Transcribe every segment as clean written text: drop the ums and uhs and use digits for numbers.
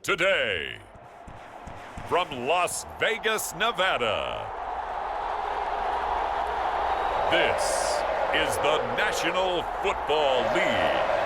Today, from Las Vegas, Nevada, this is the National Football League.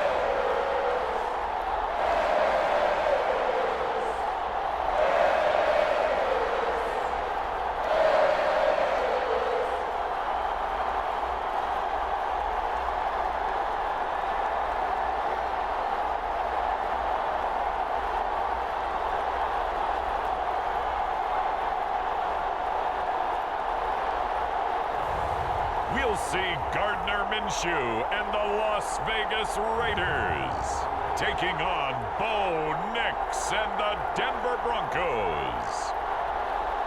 We'll see Gardner Minshew and the Las Vegas Raiders taking on Bo Nix and the Denver Broncos.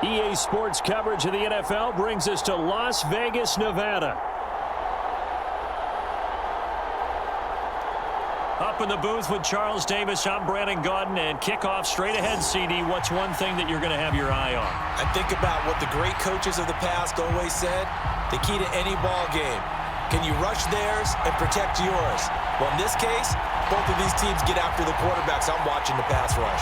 EA Sports coverage of the NFL brings us to Las Vegas, Nevada. Up in the booth with Charles Davis, I'm Brandon Gaudin, and kickoff straight ahead, CD. What's one thing that you're going to have your eye on? I think about what the great coaches of the past always said. The key to any ball game. Can you rush theirs and protect yours? Well, in this case, both of these teams get after the quarterbacks. I'm watching the pass rush.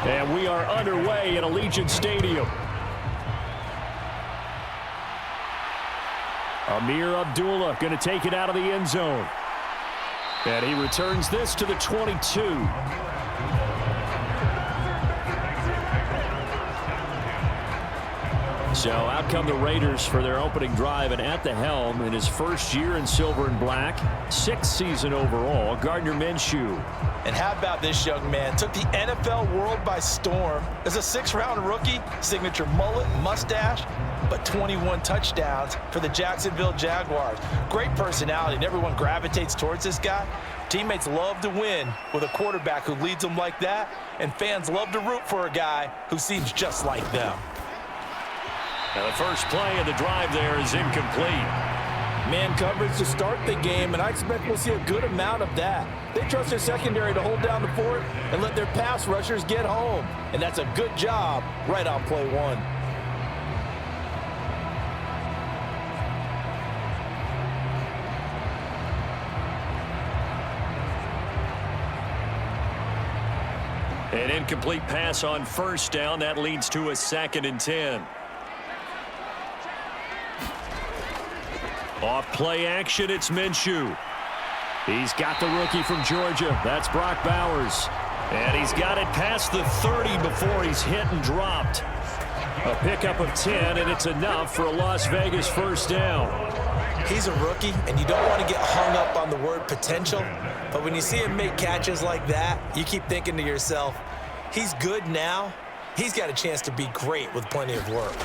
And we are underway at Allegiant Stadium. Amir Abdullah going to take it out of the end zone. And he returns this to the 22. So out come the Raiders for their opening drive, and at the helm in his first year in silver and black, 6th season overall, Gardner Minshew. And how about this young man? Took the NFL world by storm as a 6th-round rookie, signature mullet, mustache, but 21 touchdowns for the Jacksonville Jaguars. Great personality, and everyone gravitates towards this guy. Teammates love to win with a quarterback who leads them like that, and fans love to root for a guy who seems just like them. Now the first play of the drive there is incomplete. Man coverage to start the game, and I expect we'll see a good amount of that. They trust their secondary to hold down the fort and let their pass rushers get home. And that's a good job right on play one. An incomplete pass on first down. That leads to a 2nd and 10. Off play action, it's Minshew. He's got the rookie from Georgia. That's Brock Bowers. And he's got it past the 30 before he's hit and dropped. A pickup of 10, and it's enough for a Las Vegas first down. He's a rookie, and you don't want to get hung up on the word potential. But when you see him make catches like that, you keep thinking to yourself, he's good now. He's got a chance to be great with plenty of work.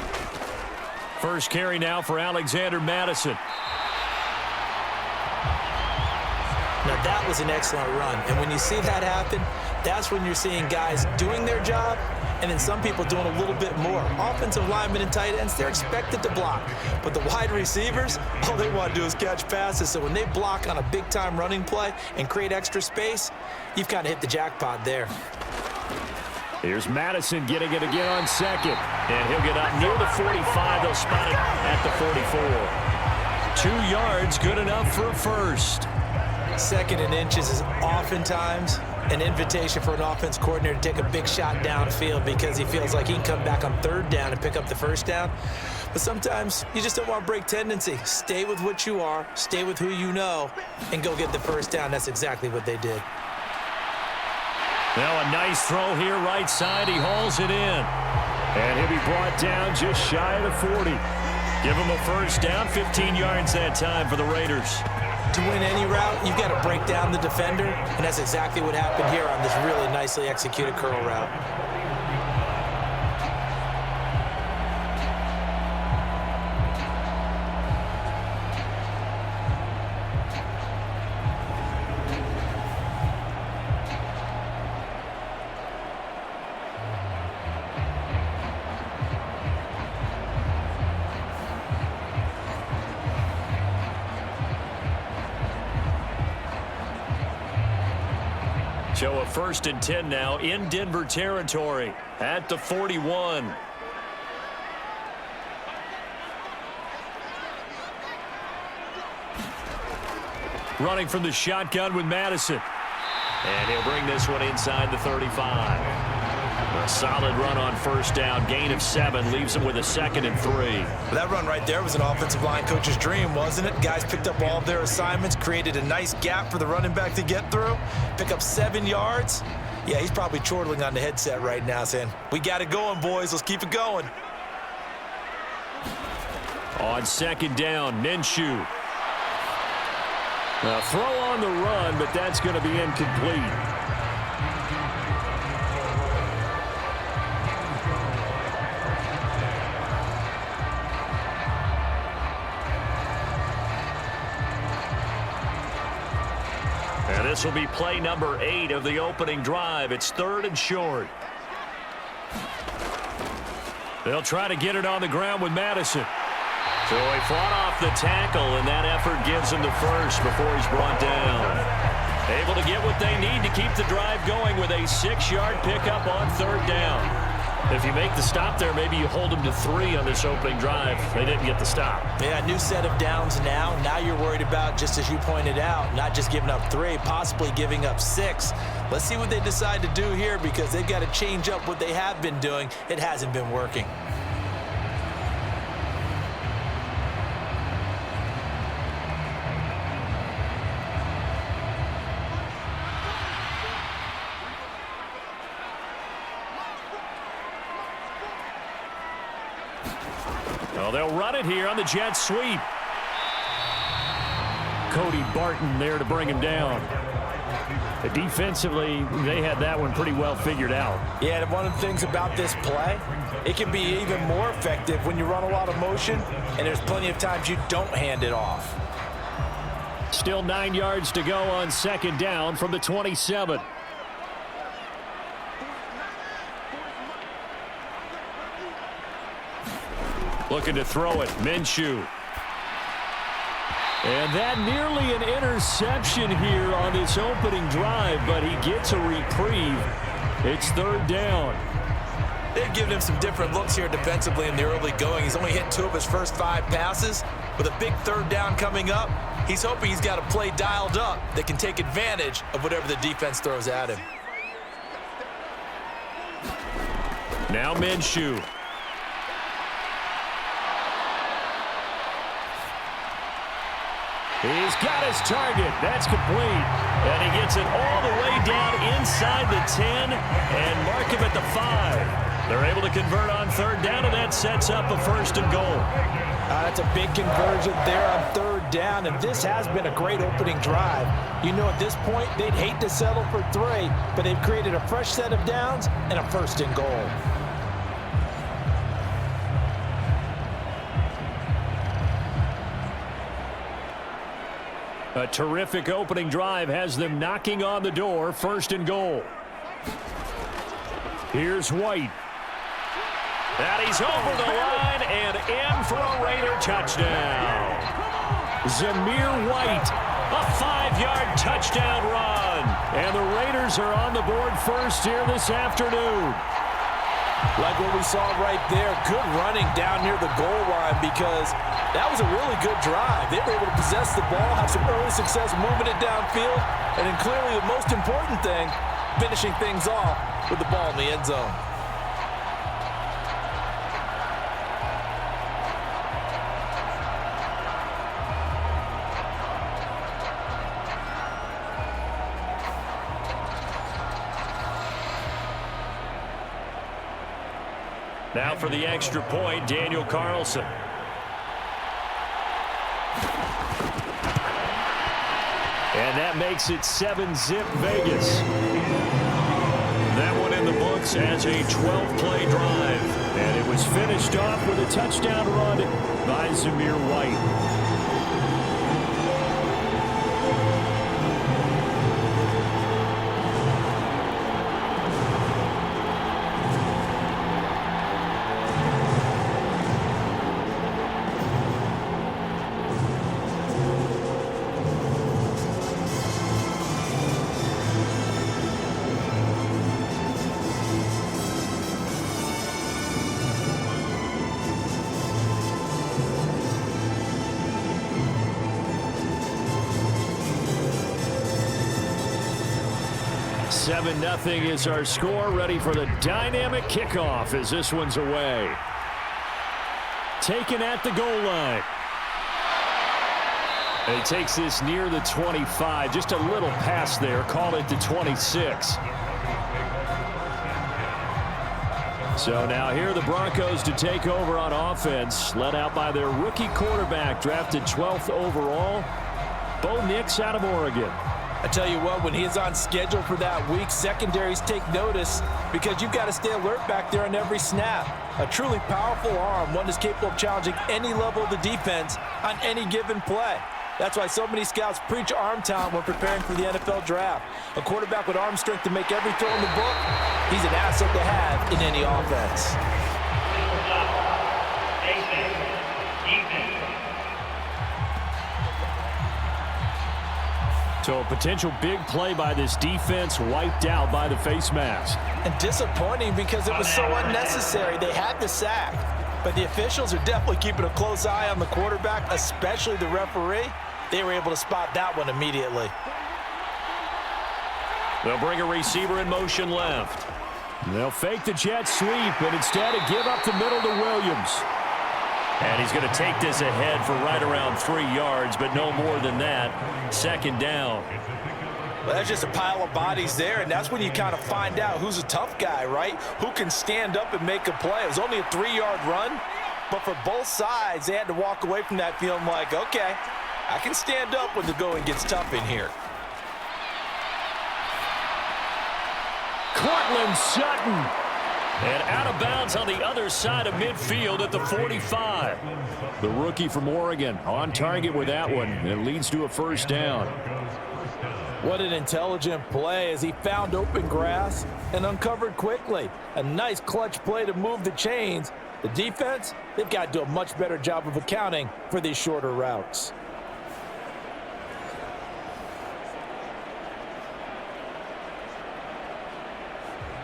First carry now for Alexander Madison. Now that was an excellent run, and when you see that happen, that's when you're seeing guys doing their job, and then some people doing a little bit more. Offensive linemen and tight ends, they're expected to block, but the wide receivers, all they want to do is catch passes. So when they block on a big-time running play and create extra space, you've kind of hit the jackpot there. Here's Madison getting it again on second, and he'll get up near the 45. They'll spot it at the 44. 2 yards, good enough for a first. 2nd and inches is oftentimes an invitation for an offense coordinator to take a big shot downfield because he feels like he can come back on 3rd down and pick up the first down. But sometimes you just don't want to break tendency. Stay with what you are, stay with who you know, and go get the first down. That's exactly what they did. Now a nice throw here right side. He hauls it in. And he'll be brought down just shy of the 40. Give him a first down, 15 yards that time for the Raiders. To win any route, you've got to break down the defender, and that's exactly what happened here on this really nicely executed curl route. So a 1st and 10 now in Denver territory at the 41. Running from the shotgun with Madison. And he'll bring this one inside the 35. A solid run on 1st down. Gain of 7 leaves him with a 2nd and 3. That run right there was an offensive line coach's dream, wasn't it? Guys picked up all of their assignments, created a nice gap for the running back to get through, pick up 7 yards. Yeah, he's probably chortling on the headset right now saying, we got it going, boys. Let's keep it going. On 2nd down, Minshew. A throw on the run, but that's going to be incomplete. And this will be play number 8 of the opening drive. It's 3rd and short. They'll try to get it on the ground with Madison. So he fought off the tackle, and that effort gives him the 1st before he's brought down. Able to get what they need to keep the drive going with a 6-yard pickup on 3rd down. If you make the stop there, maybe you hold them to 3 on this opening drive. They didn't get the stop. Yeah, new set of downs now. Now you're worried about, just as you pointed out, not just giving up 3, possibly giving up 6. Let's see what they decide to do here because they've got to change up what they have been doing. It hasn't been working. Well, they'll run it here on the jet sweep. Cody Barton there to bring him down. Defensively, they had that one pretty well figured out. Yeah, and one of the things about this play, it can be even more effective when you run a lot of motion, and there's plenty of times you don't hand it off. Still 9 yards to go on 2nd down from the 27. Looking to throw it, Minshew. And that nearly an interception here on this opening drive, but he gets a reprieve. It's 3rd down. They've given him some different looks here defensively in the early going. He's only hit 2 of his first 5 passes. With a big 3rd down coming up, he's hoping he's got a play dialed up that can take advantage of whatever the defense throws at him. Now Minshew. He's got his target. That's complete. And he gets it all the way down inside the 10 and mark him at the 5. They're able to convert on 3rd down, and that sets up a 1st and goal. That's a big conversion there on 3rd down, and this has been a great opening drive. You know, at this point, they'd hate to settle for 3, but they've created a fresh set of downs and a 1st and goal. A terrific opening drive has them knocking on the door. 1st and goal. Here's White. And he's over the line and in for a Raider touchdown. Zamir White, a 5-yard touchdown run. And the Raiders are on the board first here this afternoon. Like what we saw right there, good running down near the goal line because that was a really good drive. They were able to possess the ball, have some early success moving it downfield, and then clearly the most important thing, finishing things off with the ball in the end zone. Now for the extra point, Daniel Carlson. And that makes it 7-zip Vegas. That one in the books as a 12-play drive. And it was finished off with a touchdown run by Zamir White. 7-0 is our score. Ready for the dynamic kickoff as this one's away. Taken at the goal line. And he takes this near the 25. Just a little pass there. Call it the 26. So now here are the Broncos to take over on offense, led out by their rookie quarterback, drafted 12th overall, Bo Nix out of Oregon. I tell you what, when he's on schedule for that week, secondaries take notice because you've got to stay alert back there on every snap. A truly powerful arm, one that's capable of challenging any level of the defense on any given play. That's why so many scouts preach arm talent when preparing for the NFL draft. A quarterback with arm strength to make every throw in the book, he's an asset to have in any offense. So a potential big play by this defense wiped out by the face mask. And disappointing because it was so unnecessary. They had the sack. But the officials are definitely keeping a close eye on the quarterback, especially the referee. They were able to spot that one immediately. They'll bring a receiver in motion left. They'll fake the jet sweep, and instead give up the middle to Williams. And he's going to take this ahead for right around 3 yards, but no more than that. Second down. Well, that's just a pile of bodies there, and that's when you kind of find out who's a tough guy, right? Who can stand up and make a play. It was only a 3-yard run, but for both sides, they had to walk away from that feeling like, okay, I can stand up when the going gets tough in here. Cortland Sutton. And out of bounds on the other side of midfield at the 45. The rookie from Oregon on target with that one. It leads to a first down. What an intelligent play as he found open grass and uncovered quickly. A nice clutch play to move the chains. The defense, they've got to do a much better job of accounting for these shorter routes.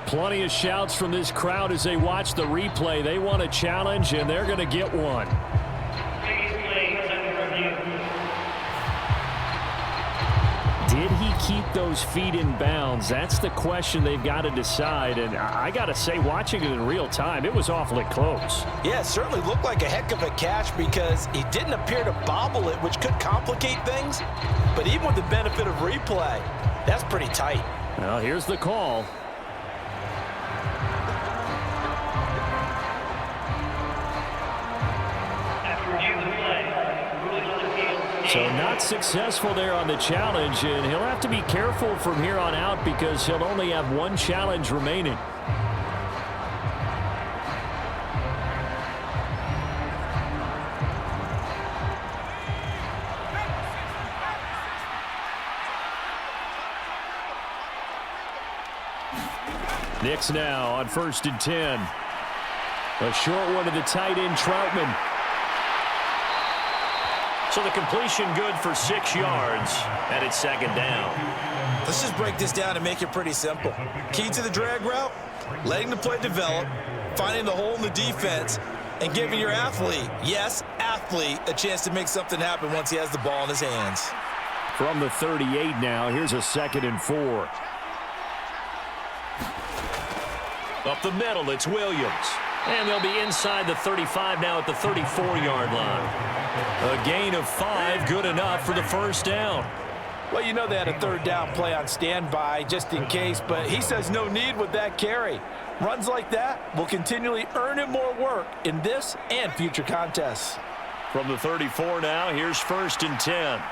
Plenty of shouts from this crowd as they watch the replay. They want a challenge, and they're going to get one. Did he keep those feet in bounds? That's the question they've got to decide. And I got to say, watching it in real time, it was awfully close. Yeah, it certainly looked like a heck of a catch because he didn't appear to bobble it, which could complicate things. But even with the benefit of replay, that's pretty tight. Well, here's the call. So not successful there on the challenge, and he'll have to be careful from here on out because he'll only have one challenge remaining. Nix now on 1st and 10. A short one to the tight end, Troutman. So the completion good for 6 yards, and it's second down. Let's just break this down and make it pretty simple. Key to the drag route, letting the play develop, finding the hole in the defense, and giving your athlete, yes, athlete, a chance to make something happen once he has the ball in his hands. From the 38 now, here's a 2nd and 4. Up the middle, it's Williams. And they'll be inside the 35 now at the 34-yard line. A gain of 5, good enough for the first down. Well, you know they had a 3rd down play on standby just in case, but he says no need with that carry. Runs like that will continually earn him more work in this and future contests. From the 34 now, here's 1st and 10.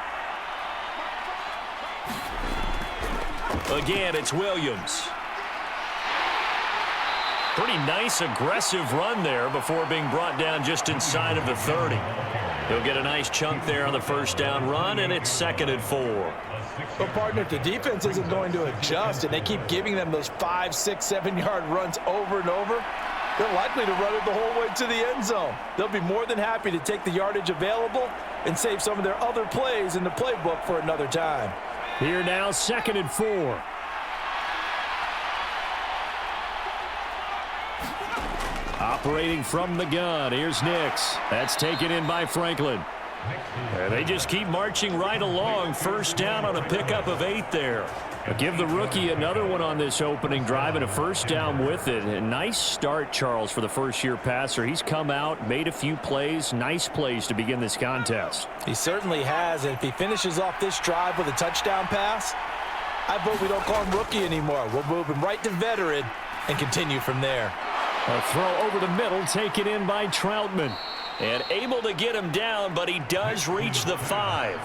Again, it's Williams. Pretty nice, aggressive run there before being brought down just inside of the 30. He'll get a nice chunk there on the first down run, and it's 2nd and 4. But, partner, if the defense isn't going to adjust and they keep giving them those 5, 6, 7-yard runs over and over, they're likely to run it the whole way to the end zone. They'll be more than happy to take the yardage available and save some of their other plays in the playbook for another time. Here now, 2nd and 4. Operating from the gun, here's Nix. That's taken in by Franklin. And they just keep marching right along. First down on a pickup of 8 there. Give the rookie another one on this opening drive and a first down with it. A nice start, Charles, for the first-year passer. He's come out, made a few plays, nice plays to begin this contest. He certainly has, and if he finishes off this drive with a touchdown pass, I vote we don't call him rookie anymore. We'll move him right to veteran and continue from there. A throw over the middle, taken in by Troutman. And able to get him down, but he does reach the 5.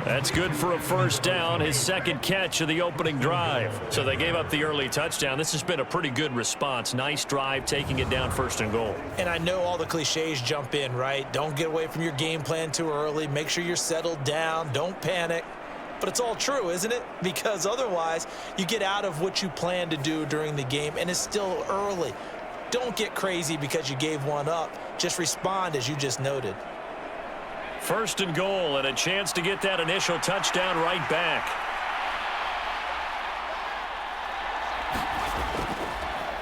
That's good for a first down, his second catch of the opening drive. So they gave up the early touchdown. This has been a pretty good response. Nice drive, taking it down 1st and goal. And I know all the cliches jump in, right? Don't get away from your game plan too early. Make sure you're settled down. Don't panic. But it's all true, isn't it? Because otherwise, you get out of what you plan to do during the game, and it's still early. Don't get crazy because you gave one up. Just respond as you just noted. 1st and goal, and a chance to get that initial touchdown right back.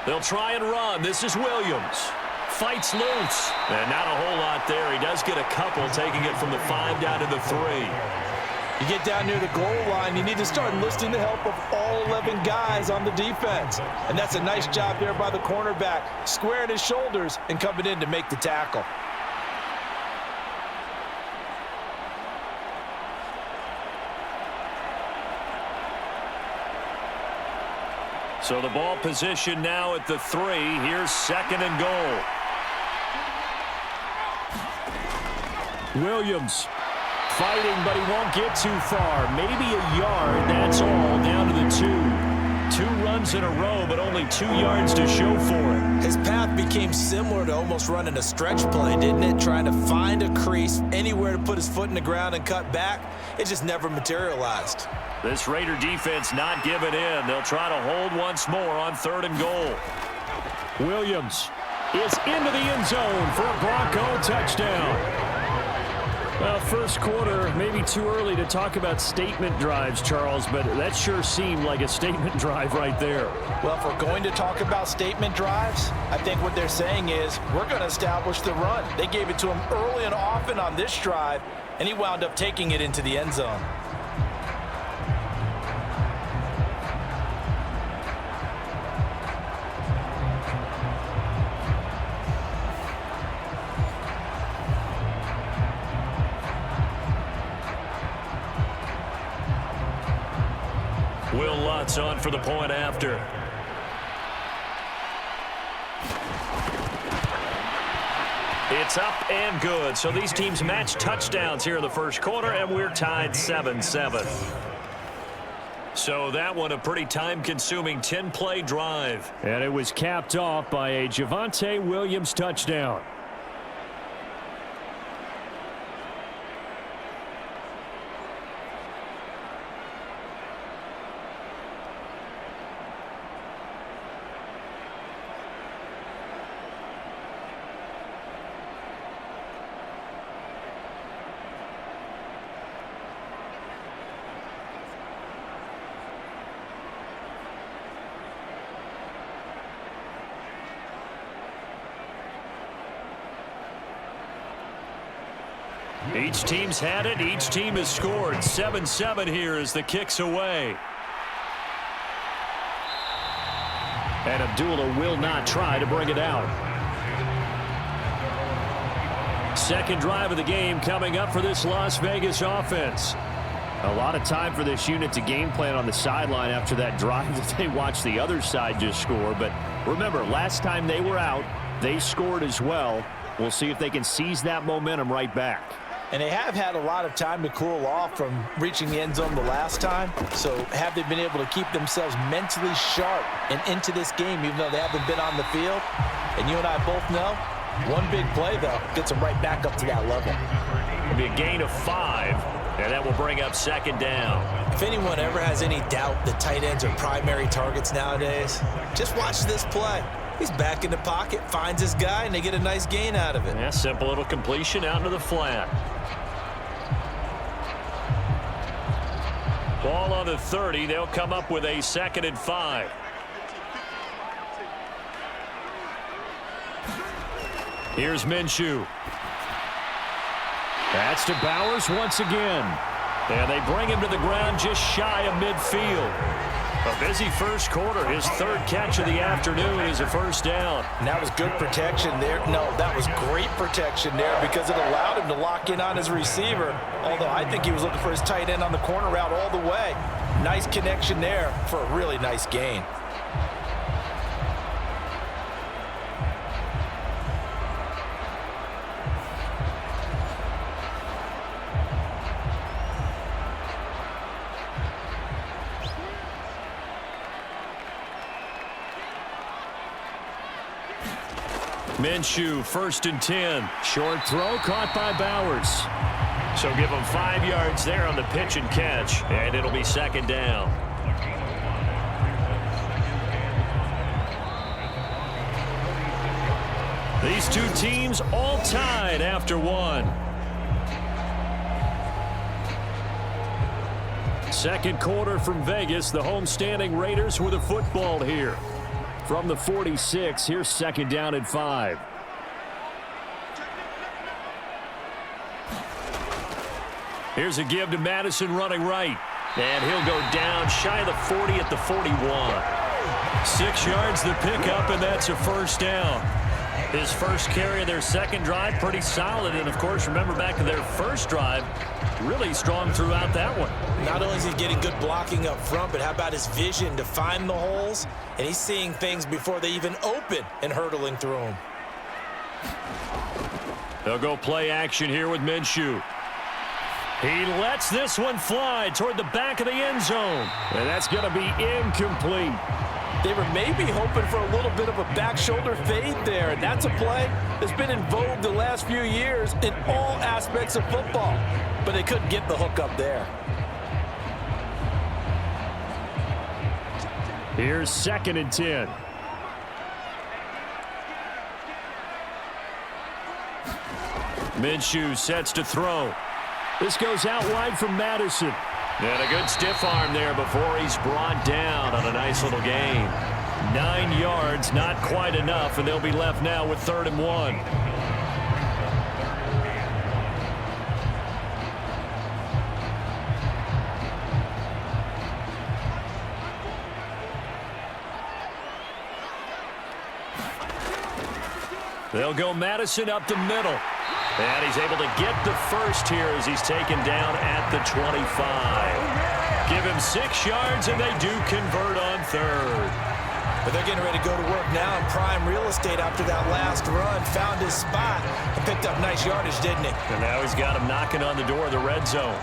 They'll try and run. This is Williams. Fights loose. And not a whole lot there. He does get a couple, taking it from the 5 down to the 3. You get down near the goal line, you need to start enlisting the help of all 11 guys on the defense. And that's a nice job there by the cornerback, squaring his shoulders and coming in to make the tackle. So the ball position now at the 3. Here's 2nd and goal. Williams fighting, but he won't get too far. Maybe a yard, that's all, down to the 2. 2 runs in a row, but only 2 yards to show for it. His path became similar to almost running a stretch play, didn't it? Trying to find a crease, anywhere to put his foot in the ground and cut back. It just never materialized. This Raider defense not giving in. They'll try to hold once more on 3rd and goal. Williams is into the end zone for a Bronco touchdown. Well, first quarter, maybe too early to talk about statement drives, Charles, but that sure seemed like a statement drive right there. Well, if we're going to talk about statement drives, I think what they're saying is we're going to establish the run. They gave it to him early and often on this drive, and he wound up taking it into the end zone. Will Lutz on for the point after. It's up and good. So these teams match touchdowns here in the first quarter, and we're tied 7-7. So that one a pretty time-consuming 10-play drive. And it was capped off by a Javonte Williams touchdown. Each team's had it. Each team has scored. 7-7 here as the kick's away. And Abdullah will not try to bring it out. Second drive of the game coming up for this Las Vegas offense. A lot of time for this unit to game plan on the sideline after that drive that they watched the other side just score. But remember, last time they were out, they scored as well. We'll see if they can seize that momentum right back. And they have had a lot of time to cool off from reaching the end zone the last time. So have they been able to keep themselves mentally sharp and into this game, even though they haven't been on the field? And you and I both know, one big play, though, gets them right back up to that level. It'll be a gain of 5, and that will bring up 2nd down. If anyone ever has any doubt that tight ends are primary targets nowadays, just watch this play. He's back in the pocket, finds his guy, and they get a nice gain out of it. Yeah, simple little completion out into the flat. Ball on the 30. They'll come up with a 2nd and 5. Here's Minshew. That's to Bowers once again. And they bring him to the ground just shy of midfield. A busy first quarter. His third catch of the afternoon is a first down. And that was good protection there. No, that was great protection there because it allowed him to lock in on his receiver. Although I think he was looking for his tight end on the corner route all the way. Nice connection there for a really nice gain. Minshew, 1st and 10. Short throw caught by Bowers. So give him 5 yards there on the pitch and catch, and it'll be 2nd down. These two teams all tied after one. Second quarter from Vegas. The homestanding Raiders with the football here. From the 46, here's 2nd down and 5. Here's a give to Madison running right. And he'll go down shy of the 40 at the 41. 6 yards the pickup, and that's a first down. His first carry of their second drive, pretty solid. And, of course, remember back to their first drive, really strong throughout that one. Not only is he getting good blocking up front, but how about his vision to find the holes? And he's seeing things before they even open and hurdling through them. They'll go play action here with Minshew. He lets this one fly toward the back of the end zone. And that's going to be incomplete. They were maybe hoping for a little bit of a back shoulder fade there, and that's a play that's been in vogue the last few years in all aspects of football. But they couldn't get the hook up there. Here's 2nd and 10. Minshew sets to throw. This goes out wide from Madison. And a good stiff arm there before he's brought down on a nice little gain. 9 yards, not quite enough, and they'll be left now with 3rd and 1. They'll go Madison up the middle. And he's able to get the first here as he's taken down at the 25. Give him 6 yards, and they do convert on 3rd. But they're getting ready to go to work now in prime real estate after that last run. Found his spot and picked up nice yardage, didn't he? And now he's got him knocking on the door of the red zone.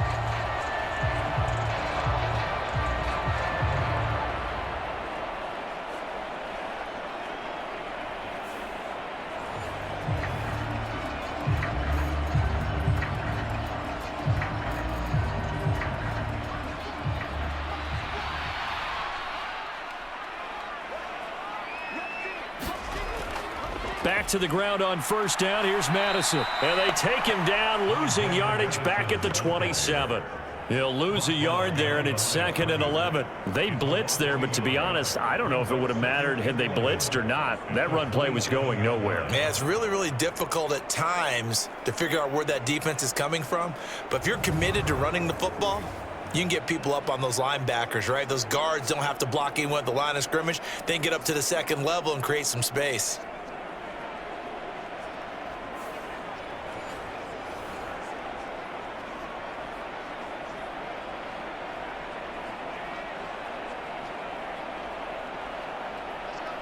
Back to the ground on 1st down. Here's Madison. And they take him down, losing yardage back at the 27. He'll lose a yard there, and it's 2nd and 11. They blitzed there, but to be honest, I don't know if it would have mattered had they blitzed or not. That run play was going nowhere. Man, it's really, really difficult at times to figure out where that defense is coming from. But if you're committed to running the football, you can get people up on those linebackers, right? Those guards don't have to block anyone at the line of scrimmage. They can get up to the 2nd level and create some space.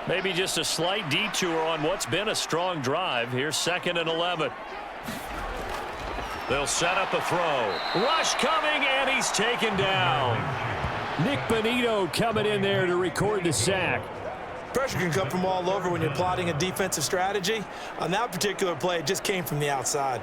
Maybe just a slight detour on what's been a strong drive. Here's 2nd and 11. They'll set up a throw. Rush coming, and he's taken down. Nick Bonito coming in there to record the sack. Pressure can come from all over when you're plotting a defensive strategy. On that particular play, it just came from the outside.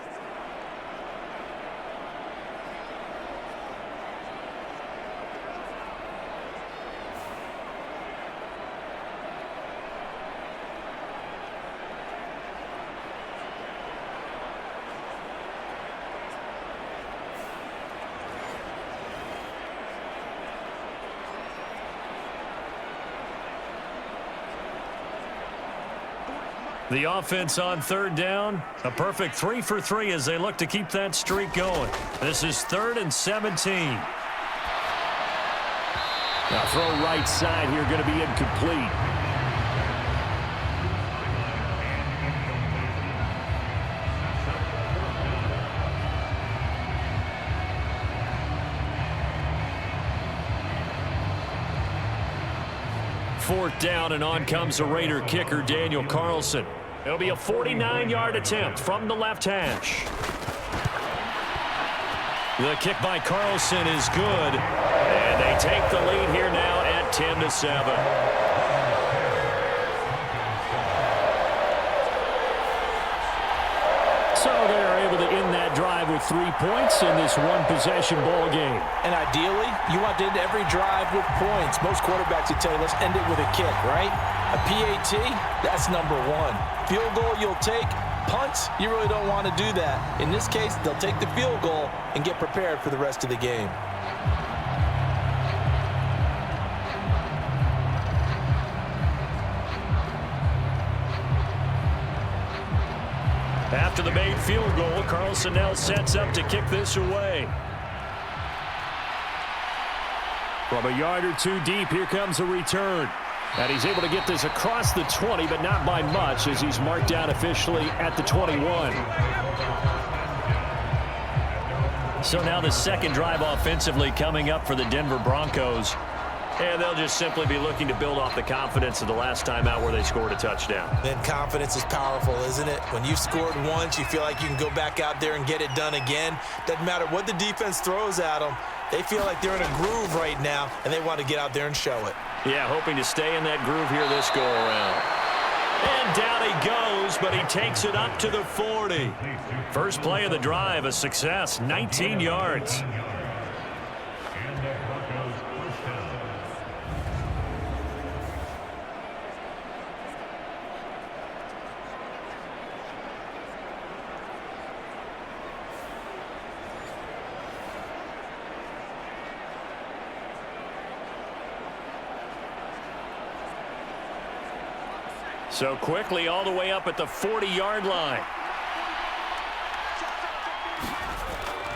The offense on 3rd down. A perfect 3 for 3 as they look to keep that streak going. This is 3rd and 17. Now throw right side here, going to be incomplete. Fourth down, and on comes the Raider kicker, Daniel Carlson. It'll be a 49-yard attempt from the left hash. The kick by Carlson is good, and they take the lead here now at 10-7. So they're able to end that drive with 3 points in this one-possession ball game. And ideally, you want to end every drive with points. Most quarterbacks would tell you, let's end it with a kick, right? A PAT, that's number one. Field goal you'll take. Punts, you really don't want to do that. In this case, they'll take the field goal and get prepared for the rest of the game. After the made field goal, Carlson now sets up to kick this away. From a yard or two deep, here comes a return. And he's able to get this across the 20, but not by much, as he's marked down officially at the 21. So now the second drive offensively coming up for the Denver Broncos. And they'll just simply be looking to build off the confidence of the last time out where they scored a touchdown. Then confidence is powerful, isn't it? When you've scored once, you feel like you can go back out there and get it done again. Doesn't matter what the defense throws at them. They feel like they're in a groove right now, and they want to get out there and show it. Yeah, hoping to stay in that groove here this go-around. And down he goes, but he takes it up to the 40. First play of the drive, a success, 19 yards. So quickly all the way up at the 40-yard line.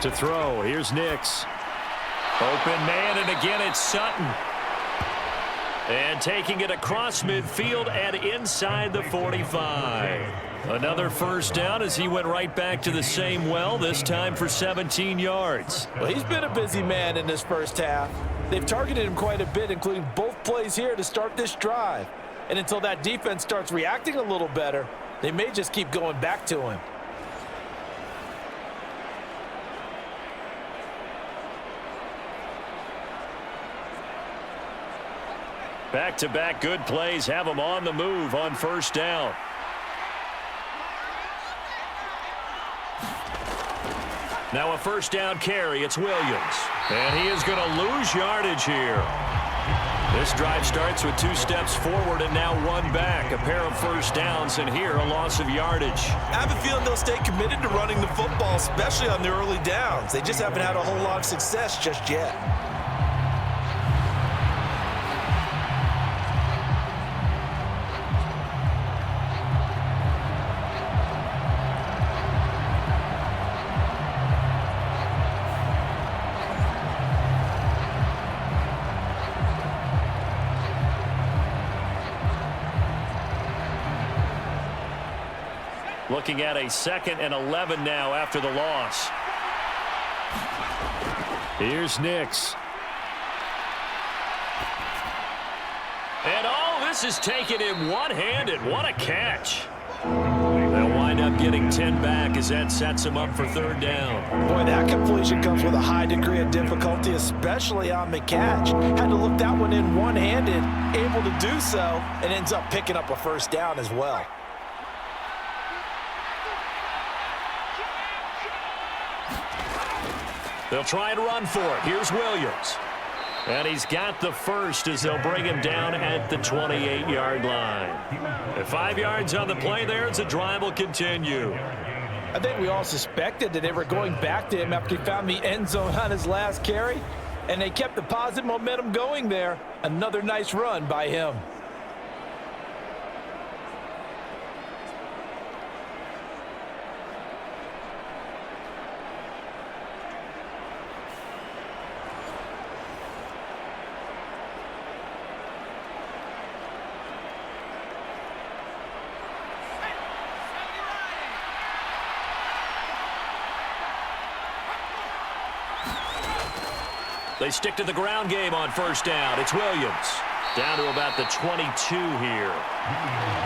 To throw, here's Nix. Open man, and again it's Sutton. And taking it across midfield and inside the 45. Another first down as he went right back to the same well, this time for 17 yards. Well, he's been a busy man in this first half. They've targeted him quite a bit, including both plays here to start this drive. And until that defense starts reacting a little better, they may just keep going back to him. Back-to-back good plays have them on the move on first down. Now a first down carry. It's Williams. And he is going to lose yardage here. This drive starts with 2 steps forward and now 1 back. A pair of first downs, and here a loss of yardage. I have a feeling they'll stay committed to running the football, especially on the early downs. They just haven't had a whole lot of success just yet. Looking at a 2nd and 11 now after the loss. Here's Nix. And oh, this is taken in one-handed. What a catch. They'll wind up getting 10 back as that sets them up for 3rd down. Boy, that completion comes with a high degree of difficulty, especially on the catch. Had to look that one in one-handed, able to do so, and ends up picking up a first down as well. They'll try and run for it. Here's Williams. And he's got the first as they'll bring him down at the 28-yard line. At 5 yards on the play there as the drive will continue. I think we all suspected that they were going back to him after he found the end zone on his last carry. And they kept the positive momentum going there. Another nice run by him. They stick to the ground game on first down. It's Williams. Down to about the 22 here.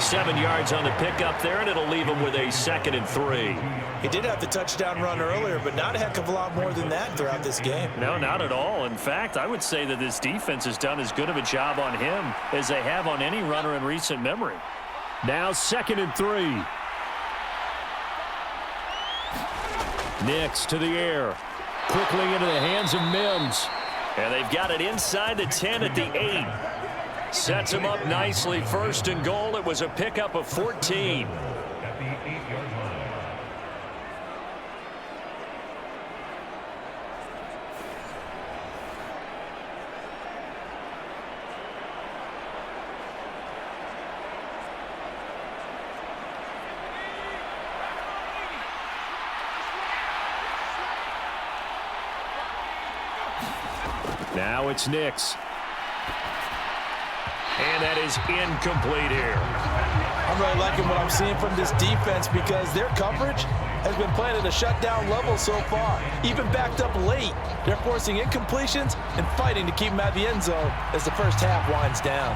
7 yards on the pickup there, and it'll leave him with a 2nd and 3. He did have the touchdown run earlier, but not a heck of a lot more than that throughout this game. No, not at all. In fact, I would say that this defense has done as good of a job on him as they have on any runner in recent memory. Now 2nd and 3. Nix to the air. Quickly into the hands of Mims. And they've got it inside the 10 at the 8. Sets him up nicely. 1st and goal. It was a pickup of 14. Now it's Nix. And that is incomplete here. I'm really liking what I'm seeing from this defense because their coverage has been playing at a shutdown level so far. Even backed up late, they're forcing incompletions and fighting to keep them out of the end zone as the first half winds down.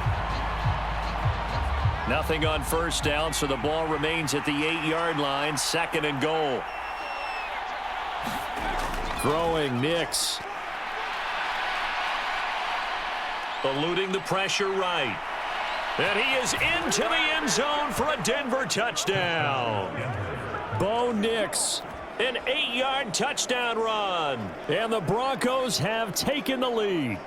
Nothing on first down, so the ball remains at the 8-yard line. 2nd and goal. Throwing Nix. Eluding the pressure right. And he is into the end zone for a Denver touchdown. Bo Nix, an 8-yard touchdown run. And the Broncos have taken the lead.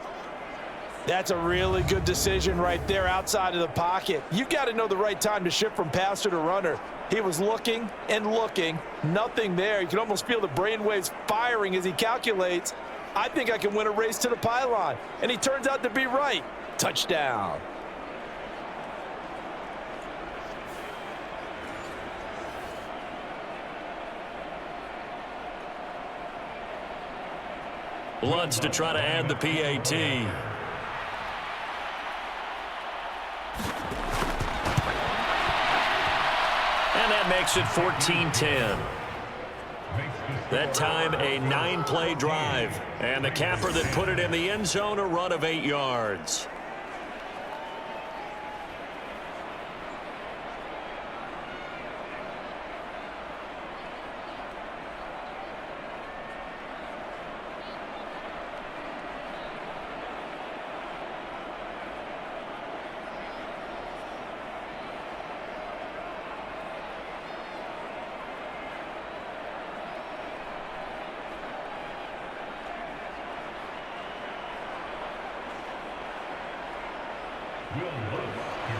That's a really good decision right there outside of the pocket. You've got to know the right time to shift from passer to runner. He was looking and looking. Nothing there. You can almost feel the brainwaves firing as he calculates. I think I can win a race to the pylon. And he turns out to be right. Touchdown. Bloods to try to add the PAT. And that makes it 14-10. That time, a 9-play drive. And the capper that put it in the end zone, a run of 8 yards.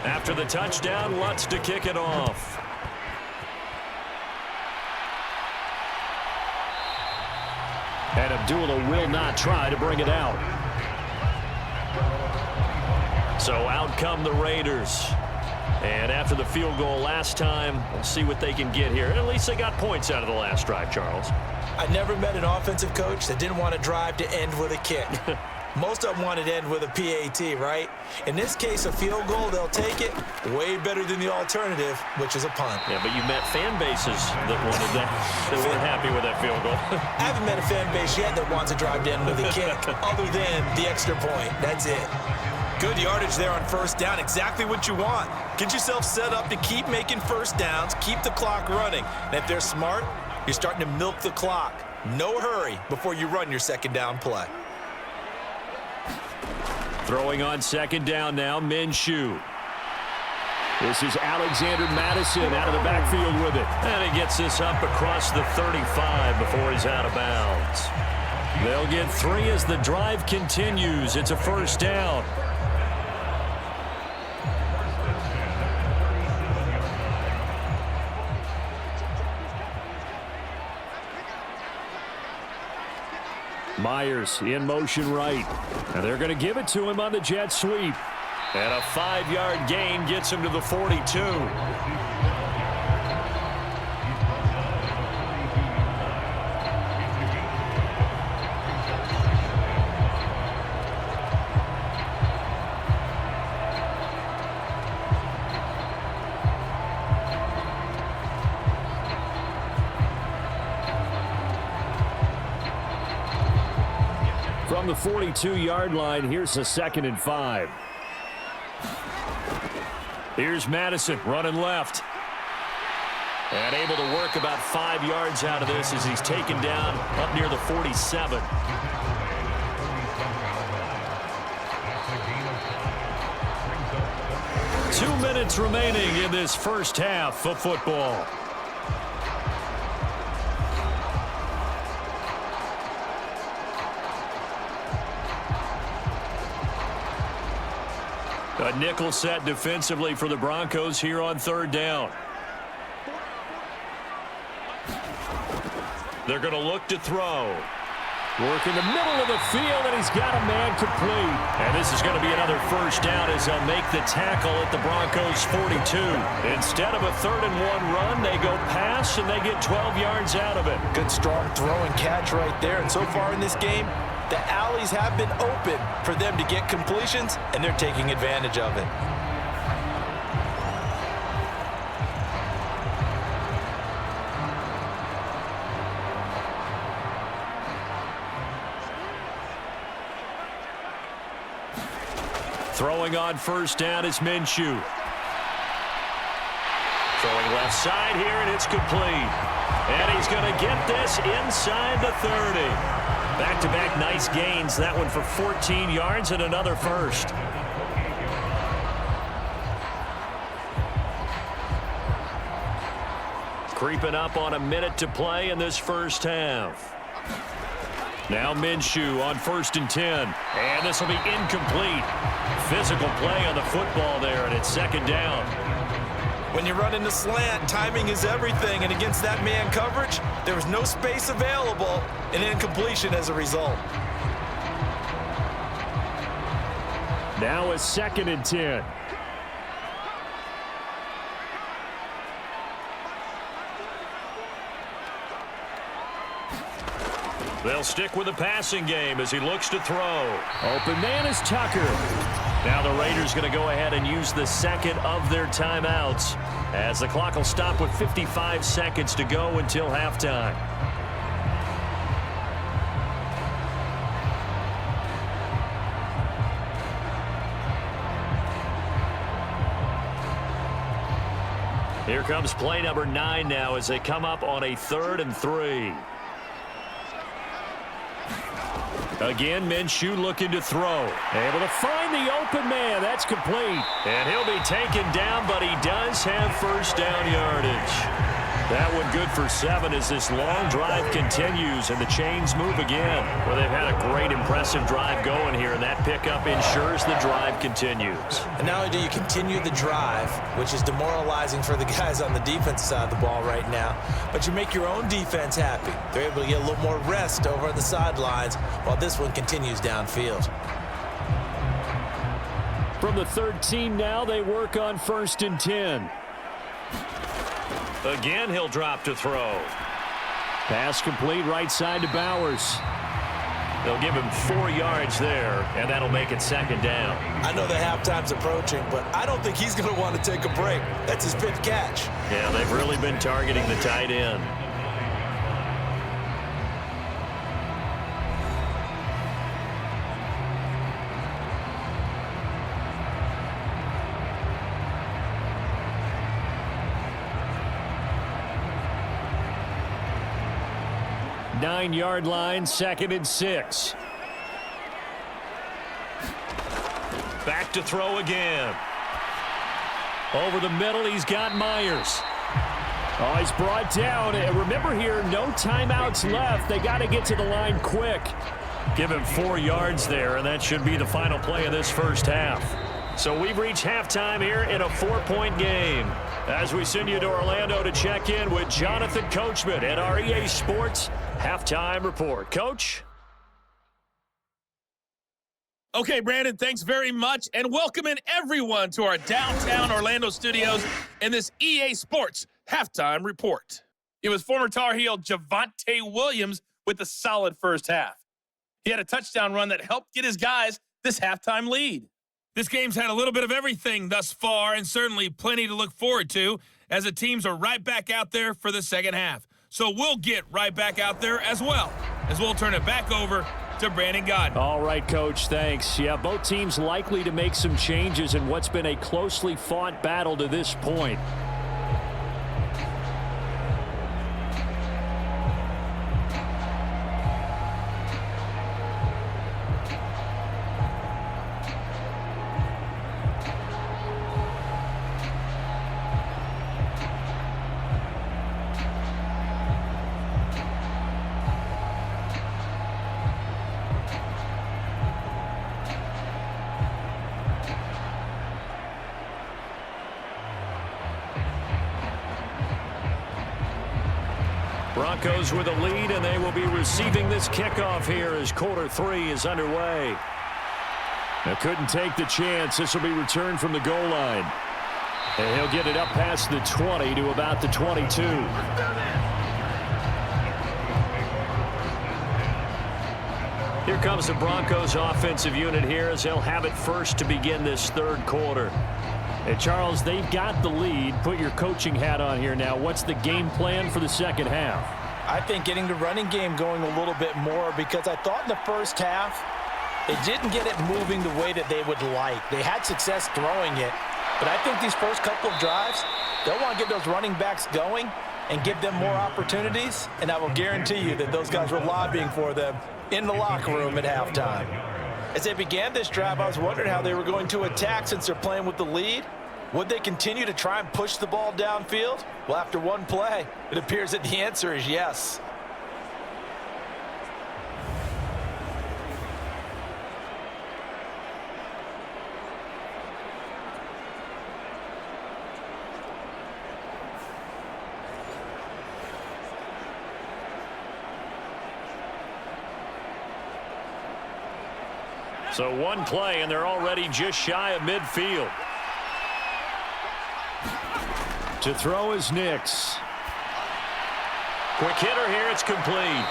After the touchdown, Lutz to kick it off. And Abdullah will not try to bring it out. So out come the Raiders. And after the field goal last time, we'll see what they can get here. And at least they got points out of the last drive, Charles. I never met an offensive coach that didn't want to drive to end with a kick. Most of them wanted to end with a PAT, right? In this case, a field goal, they'll take it. Way better than the alternative, which is a punt. Yeah, but you met fan bases that wanted that, that weren't happy with that field goal. I haven't met a fan base yet that wants to drive to end with a kick, other than the extra point. That's it. Good yardage there on first down. Exactly what you want. Get yourself set up to keep making first downs, keep the clock running. And if they're smart, you're starting to milk the clock. No hurry before you run your second down play. Throwing on second down now, Minshew. This is Alexander Madison out of the backfield with it. And he gets this up across the 35 before he's out of bounds. They'll get 3 as the drive continues. It's a first down. Myers in motion right. And they're going to give it to him on the jet sweep. And a 5-yard gain gets him to the 42. From the 42-yard line, here's a 2nd and 5. Here's Madison running left. And able to work about 5 yards out of this as he's taken down up near the 47. Two minutes remaining in this first half of football. A nickel set defensively for the Broncos here on 3rd down. They're going to look to throw. Work in the middle of the field, and he's got a man complete. And this is going to be another first down as they'll make the tackle at the Broncos' 42. Instead of a 3rd and 1 run, they go pass, and they get 12 yards out of it. Good, strong throw and catch right there. And so far in this game, the alleys have been open for them to get completions, and they're taking advantage of it. Throwing on first down is Minshew. Throwing left side here, and it's complete. And he's going to get this inside the 30. Back-to-back nice gains. That one for 14 yards and another first. Creeping up on a minute to play in this first half. Now Minshew on 1st and 10. And this will be incomplete. Physical play on the football there, and it's 2nd down. When you run into slant, timing is everything, and against that man coverage, there was no space available, and incompletion as a result. Now a 2nd and 10. They'll stick with the passing game as he looks to throw. Open man is Tucker. Now the Raiders going to go ahead and use the 2nd of their timeouts as the clock will stop with 55 seconds to go until halftime. Here comes play number 9 now as they come up on a 3rd and 3. Again, Minshew looking to throw. Able to find the open man. That's complete. And he'll be taken down, but he does have first down yardage. That one good for 7 as this long drive continues and the chains move again. Well, they've had a great, impressive drive going here, and that pickup ensures the drive continues. And not only do you continue the drive, which is demoralizing for the guys on the defense side of the ball right now, but you make your own defense happy. They're able to get a little more rest over on the sidelines while this one continues downfield. From the 13 now, they work on 1st and 10. Again, he'll drop to throw. Pass complete right side to Bowers. They'll give him 4 yards there, and that'll make it 2nd down. I know the halftime's approaching, but I don't think he's going to want to take a break. That's his 5th catch. Yeah, they've really been targeting the tight end. Nine-yard line, 2nd and 6. Back to throw again. Over the middle, he's got Myers. Oh, he's brought down. And remember here, no timeouts left. They got to get to the line quick. Give him 4 yards there, and that should be the final play of this first half. So we've reached halftime here in a 4-point game. As we send you to Orlando to check in with Jonathan Coachman at our EA Sports Halftime Report. Coach? Okay, Brandon, thanks very much, and welcome in everyone to our downtown Orlando studios in this EA Sports Halftime Report. It was former Tar Heel Javonte Williams with a solid first half. He had a touchdown run that helped get his guys this halftime lead. This game's had a little bit of everything thus far, and certainly plenty to look forward to, as the teams are right back out there for the second half. So we'll get right back out there as well, as we'll turn it back over to Brandon Gaudin. All right, Coach, thanks. Yeah, both teams likely to make some changes in what's been a closely fought battle to this point. Broncos with a lead, and they will be receiving this kickoff here as quarter 3 is underway. Now couldn't take the chance. This will be returned from the goal line. And he'll get it up past the 20 to about the 22. Here comes the Broncos offensive unit here as they'll have it first to begin this third quarter. And Charles, they've got the lead. Put your coaching hat on here now. What's the game plan for the second half? I think getting the running game going a little bit more, because I thought in the first half they didn't get it moving the way that they would like. They had success throwing it, but I think these first couple of drives, they'll want to get those running backs going and give them more opportunities, and I will guarantee you that those guys were lobbying for them in the locker room at halftime. As they began this drive, I was wondering how they were going to attack since they're playing with the lead. Would they continue to try and push the ball downfield? Well, after one play, it appears that the answer is yes. So one play, and they're already just shy of midfield. To throw is Nix. Quick hitter here, it's complete.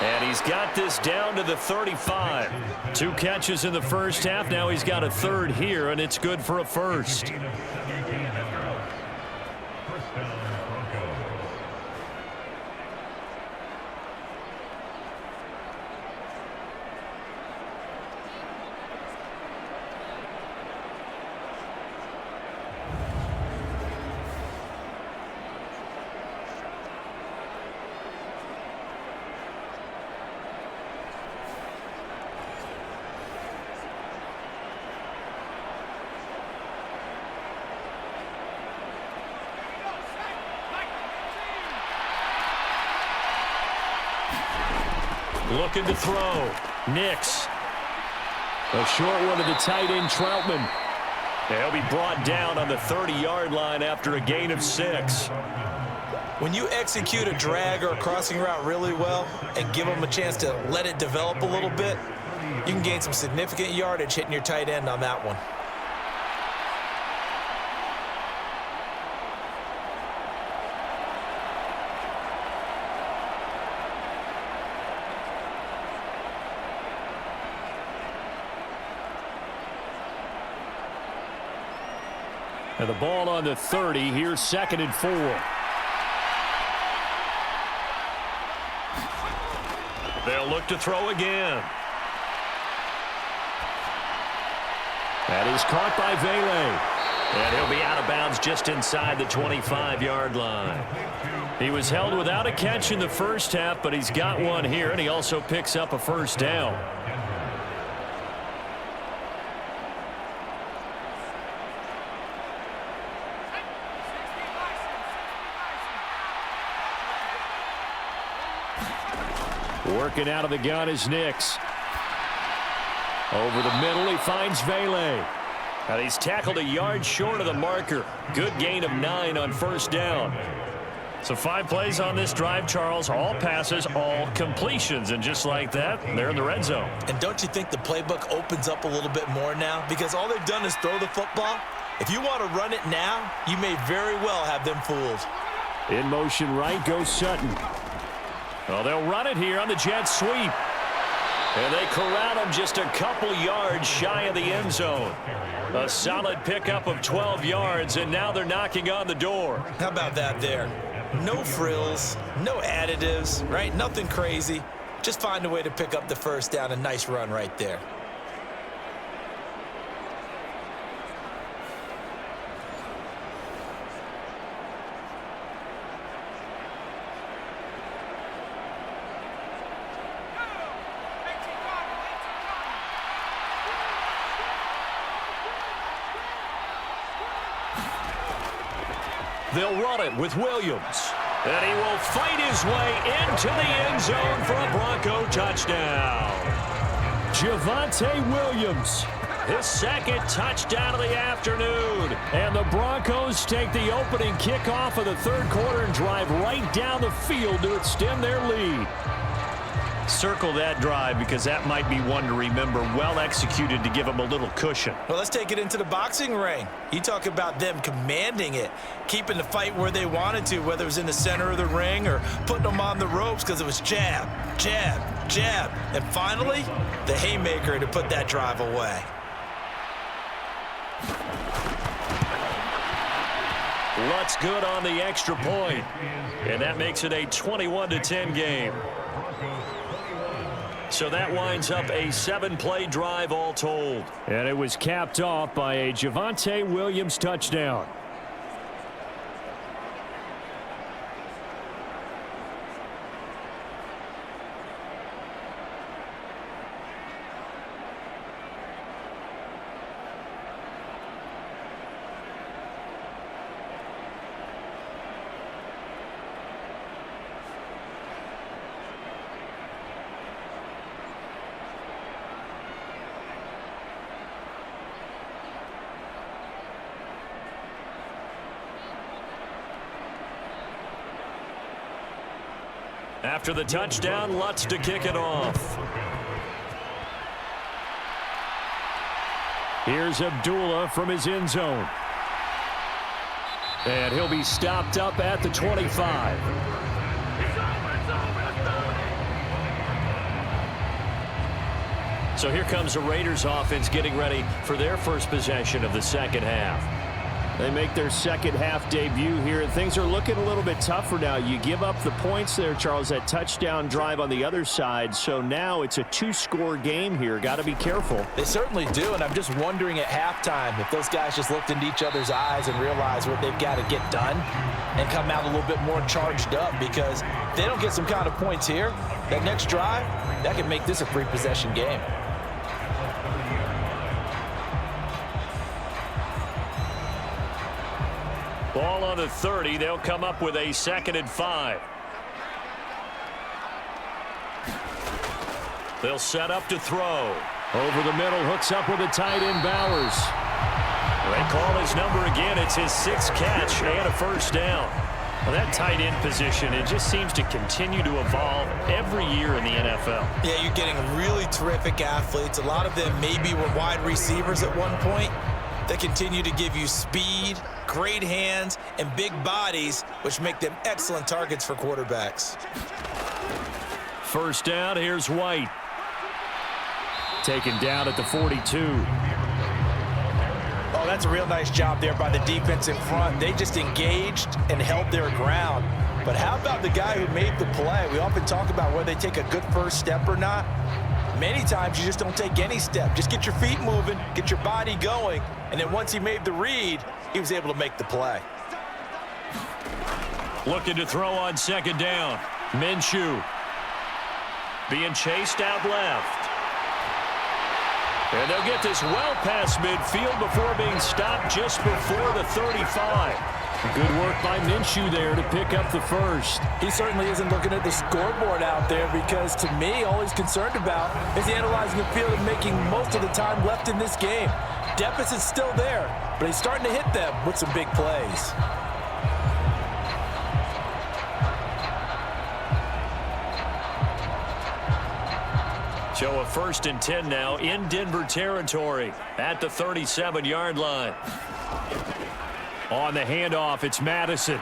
And he's got this down to the 35. 2 catches in the first half. Now he's got a third here, and it's good for a first. Looking to throw. Nix. A short one to the tight end, Troutman. He'll be brought down on the 30-yard line after a gain of 6. When you execute a drag or a crossing route really well and give them a chance to let it develop a little bit, you can gain some significant yardage hitting your tight end on that one. And the ball on the 30. Here's 2nd and 4. They'll look to throw again. That is caught by Vele. And he'll be out of bounds just inside the 25-yard line. He was held without a catch in the first half, but he's got one here, and he also picks up a first down. Working out of the gun is Nix. Over the middle, he finds Vele. And he's tackled a yard short of the marker. Good gain of 9 on first down. So 5 plays on this drive, Charles. All passes, all completions. And just like that, they're in the red zone. And don't you think the playbook opens up a little bit more now? Because all they've done is throw the football. If you want to run it now, you may very well have them fooled. In motion right goes Sutton. Well, they'll run it here on the jet sweep. And they corral him just a couple yards shy of the end zone. A solid pickup of 12 yards, and now they're knocking on the door. How about that there? No frills, no additives, right? Nothing crazy. just find a way to pick up the first down. A nice run right there. They'll run it with Williams. And he will fight his way into the end zone for a Bronco touchdown. Javonte Williams, his second touchdown of the afternoon. And the Broncos take the opening kickoff of the third quarter and drive right down the field to extend their lead. Circle that drive because that might be one to remember. Well executed to give them a little cushion. Well, let's take it into the boxing ring. You talk about them commanding it, keeping the fight where they wanted to, whether it was in the center of the ring or putting them on the ropes because it was jab, jab, jab. And finally, the haymaker to put that drive away. Lutz good on the extra point. And that makes it a 21-10 game. So that winds up a 7-play drive all told. And it was capped off by a Javonte Williams touchdown. After the touchdown, Lutz to kick it off. Here's Abdullah from his end zone. And he'll be stopped up at the 25. So here comes the Raiders offense getting ready for their first possession of the second half. They make their second half debut here, and things are looking a little bit tougher now. You give up the points there, Charles, that touchdown drive on the other side. So now it's a 2-score game here. Got to be careful. They certainly do, and I'm just wondering at halftime if those guys just looked into each other's eyes and realized what they've got to get done and come out a little bit more charged up, because if they don't get some kind of points here, that next drive, that can make this a 3-possession game. Ball on the 30. They'll come up with a 2nd and 5. They'll set up to throw. Over the middle, hooks up with a tight end, Bowers. They call his number again. It's his 6th catch and a first down. Well, that tight end position, it just seems to continue to evolve every year in the NFL. Yeah, you're getting really terrific athletes. A lot of them maybe were wide receivers at one point. They continue to give you speed, great hands, and big bodies, which make them excellent targets for quarterbacks. First down, here's White. Taken down at the 42. Oh, that's a real nice job there by the defense in front. They just engaged and held their ground. But how about the guy who made the play? We often talk about whether they take a good first step or not. Many times you just don't take any step. Just get your feet moving, get your body going, and then once he made the read, he was able to make the play. Looking to throw on 2nd down. Minshew being chased out left. And they'll get this well past midfield before being stopped just before the 35. Good work by Minshew there to pick up the first. He certainly isn't looking at the scoreboard out there, because to me, all he's concerned about is analyzing the field and making most of the time left in this game. Deficit's still there, but he's starting to hit them with some big plays. So a 1st and 10 now in Denver territory at the 37-yard line. On the handoff, it's Madison.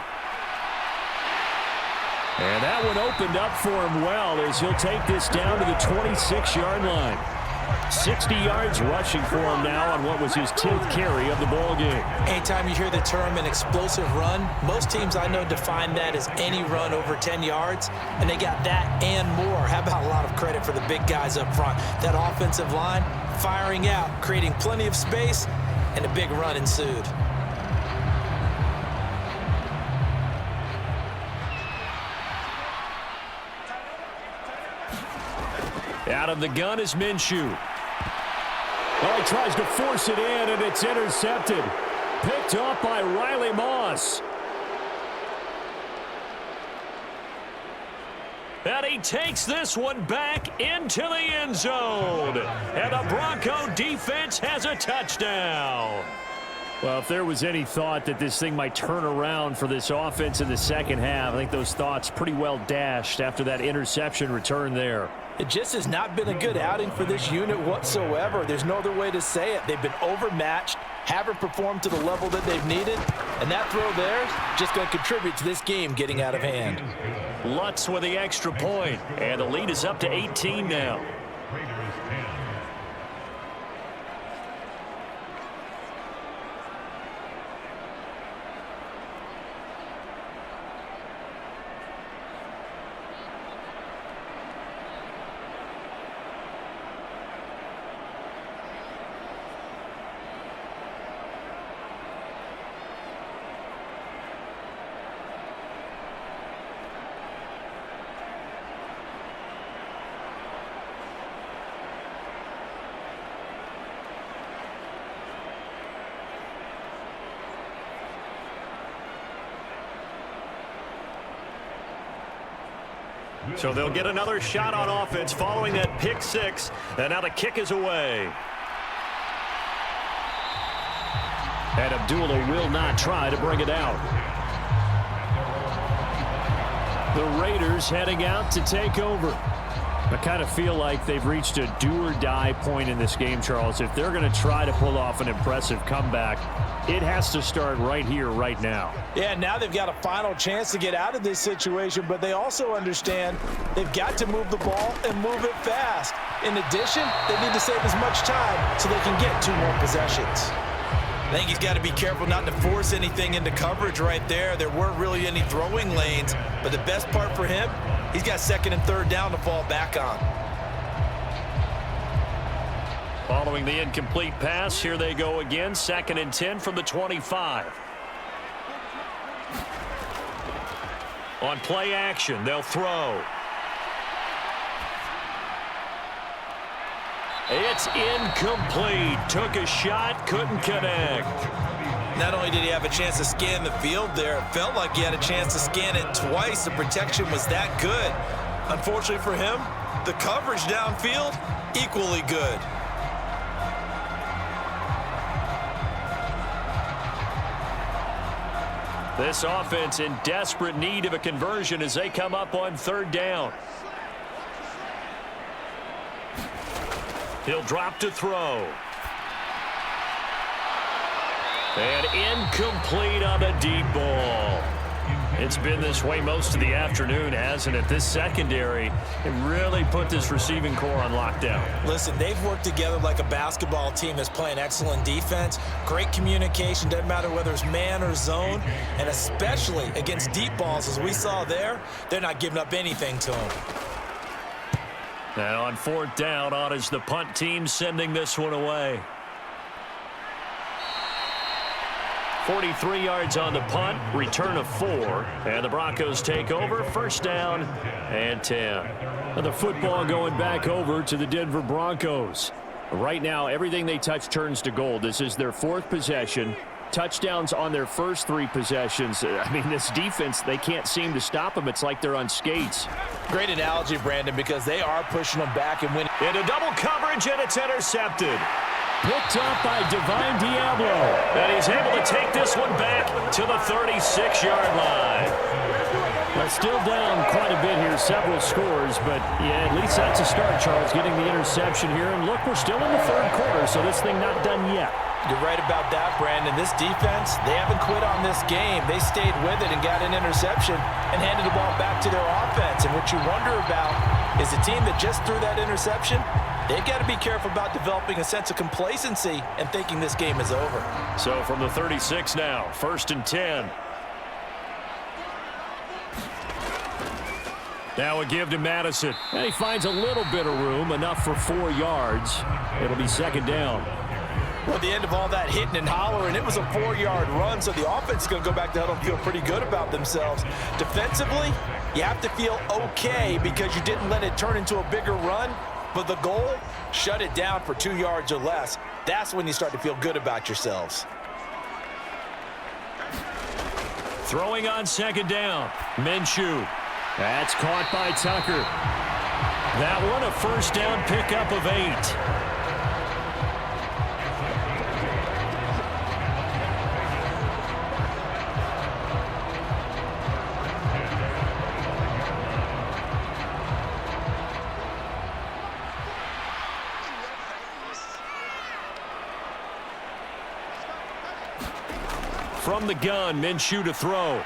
And that one opened up for him well as he'll take this down to the 26-yard line. 60 yards rushing for him now on what was his 10th carry of the ball game. Anytime you hear the term an explosive run, most teams I know define that as any run over 10 yards, and they got that and more. How about a lot of credit for the big guys up front? That offensive line firing out, creating plenty of space, and a big run ensued. Out of the gun is Minshew. Oh, he tries to force it in, and it's intercepted. Picked up by Riley Moss. And he takes this one back into the end zone. And the Bronco defense has a touchdown. Well, if there was any thought that this thing might turn around for this offense in the second half, I think those thoughts pretty well dashed after that interception return there. It just has not been a good outing for this unit whatsoever. There's no other way to say it. They've been overmatched, haven't performed to the level that they've needed, and that throw there is just going to contribute to this game getting out of hand. Lutz with the extra point, and the lead is up to 18 now. So they'll get another shot on offense following that pick six, and now the kick is away. And Abdullah will not try to bring it out. The Raiders heading out to take over. I kind of feel like they've reached a do-or-die point in this game, Charles. If they're going to try to pull off an impressive comeback, it has to start right here, right now. Yeah, now they've got a final chance to get out of this situation, but they also understand they've got to move the ball and move it fast. In addition, they need to save as much time so they can get 2 more possessions. I think he's got to be careful not to force anything into coverage right there. There weren't really any throwing lanes, but the best part for him, he's got 2nd and 3rd down to fall back on. Following the incomplete pass, here they go again. 2nd and 10 from the 25. On play action, they'll throw. It's incomplete. Took a shot, couldn't connect. Not only did he have a chance to scan the field there, it felt like he had a chance to scan it twice. The protection was that good. Unfortunately for him, the coverage downfield, equally good. This offense in desperate need of a conversion as they come up on 3rd down. He'll drop to throw. And incomplete on a deep ball. It's been this way most of the afternoon, hasn't it? This secondary, it really put this receiving core on lockdown. Listen, they've worked together like a basketball team that's playing excellent defense. Great communication, doesn't matter whether it's man or zone. And especially against deep balls, as we saw there, they're not giving up anything to them. And on 4th down, on is the punt team sending this one away. 43 yards on the punt, return of 4, and the Broncos take over, 1st down and 10. And the football going back over to the Denver Broncos. Right now, everything they touch turns to gold. This is their 4th possession. Touchdowns on their first 3 possessions. I mean, this defense, they can't seem to stop them. It's like they're on skates. Great analogy, Brandon, because they are pushing them back and winning. Into double coverage, and it's intercepted. Picked up by Divine Diablo. And he's able to take this one back to the 36-yard line. Well, still down quite a bit here, several scores, but yeah, at least that's a start, Charles, getting the interception here. And look, we're still in the 3rd quarter, so this thing not done yet. You're right about that, Brandon. This defense, they haven't quit on this game. They stayed with it and got an interception and handed the ball back to their offense. And what you wonder about is the team that just threw that interception, They've got to be careful about developing a sense of complacency and thinking this game is over. So from the 36 now, 1st and 10. Now a give to Madison. And he finds a little bit of room, enough for 4 yards. It'll be 2nd down. Well, at the end of all that hitting and hollering, it was a 4-yard run, so the offense is going to go back to huddle and feel pretty good about themselves. Defensively, you have to feel okay because you didn't let it turn into a bigger run, but the goal, shut it down for 2 yards or less. That's when you start to feel good about yourselves. Throwing on 2nd down, Minshew. That's caught by Tucker. That one a 1st down pickup of 8. From the gun, Minshew to throw.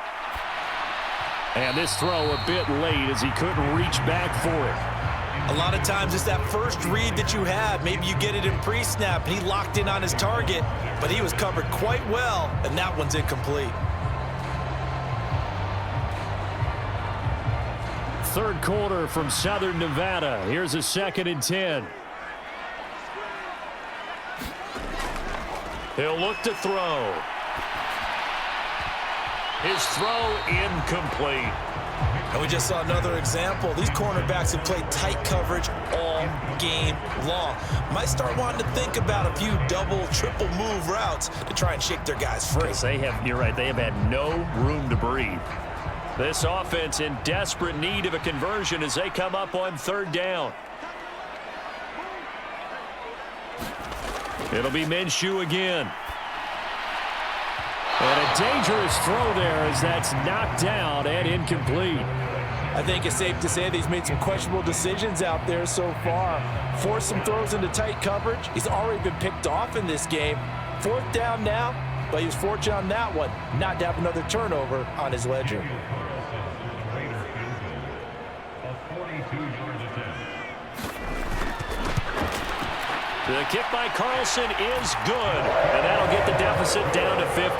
And this throw a bit late as he couldn't reach back for it. A lot of times it's that first read that you have. Maybe you get it in pre-snap, and he locked in on his target, but he was covered quite well, and that one's incomplete. 3rd quarter from Southern Nevada. Here's a 2nd and 10. He'll look to throw. His throw incomplete. And we just saw another example. These cornerbacks have played tight coverage all game long. Might start wanting to think about a few double, triple move routes to try and shake their guys free. You're right, they have had no room to breathe. This offense in desperate need of a conversion as they come up on 3rd down. It'll be Minshew again. And a dangerous throw there as that's knocked down and incomplete. I think it's safe to say that he's made some questionable decisions out there so far. Forced some throws into tight coverage. He's already been picked off in this game. 4th down now, but he was fortunate on that one not to have another turnover on his ledger. The kick by Carlson is good, and that'll get the deficit down to 15.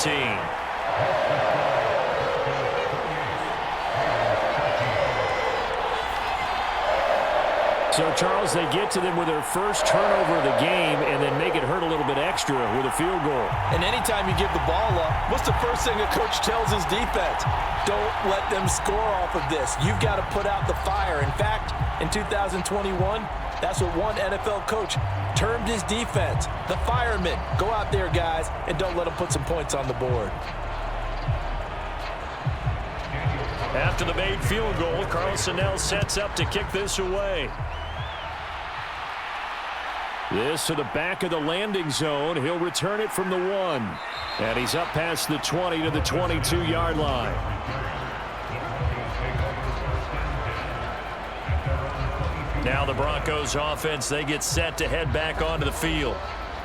So, Charles, they get to them with their first turnover of the game and then make it hurt a little bit extra with a field goal. And anytime you give the ball up, what's the first thing a coach tells his defense? Don't let them score off of this. You've got to put out the fire. In fact, in 2021, that's what one NFL coach termed his defense. The firemen. Go out there, guys, and don't let them put some points on the board. After the made field goal, Carlson now sets up to kick this away. This to the back of the landing zone. He'll return it from the 1. And he's up past the 20 to the 22-yard line. Now the Broncos offense, they get set to head back onto the field.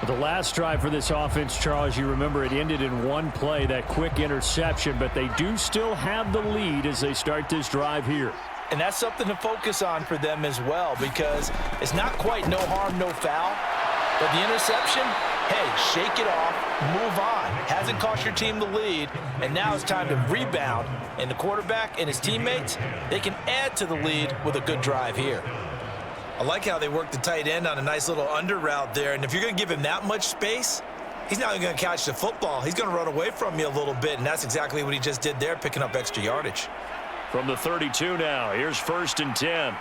The last drive for this offense, Charles, you remember it ended in one play, that quick interception, but they do still have the lead as they start this drive here. And that's something to focus on for them as well, because it's not quite no harm, no foul, but the interception, hey, shake it off, move on. Hasn't cost your team the lead, and now it's time to rebound. And the quarterback and his teammates, they can add to the lead with a good drive here. I like how they work the tight end on a nice little under route there. And if you're going to give him that much space, he's not even going to catch the football. He's going to run away from you a little bit, and that's exactly what he just did there, picking up extra yardage. From the 32 now, here's 1st and 10.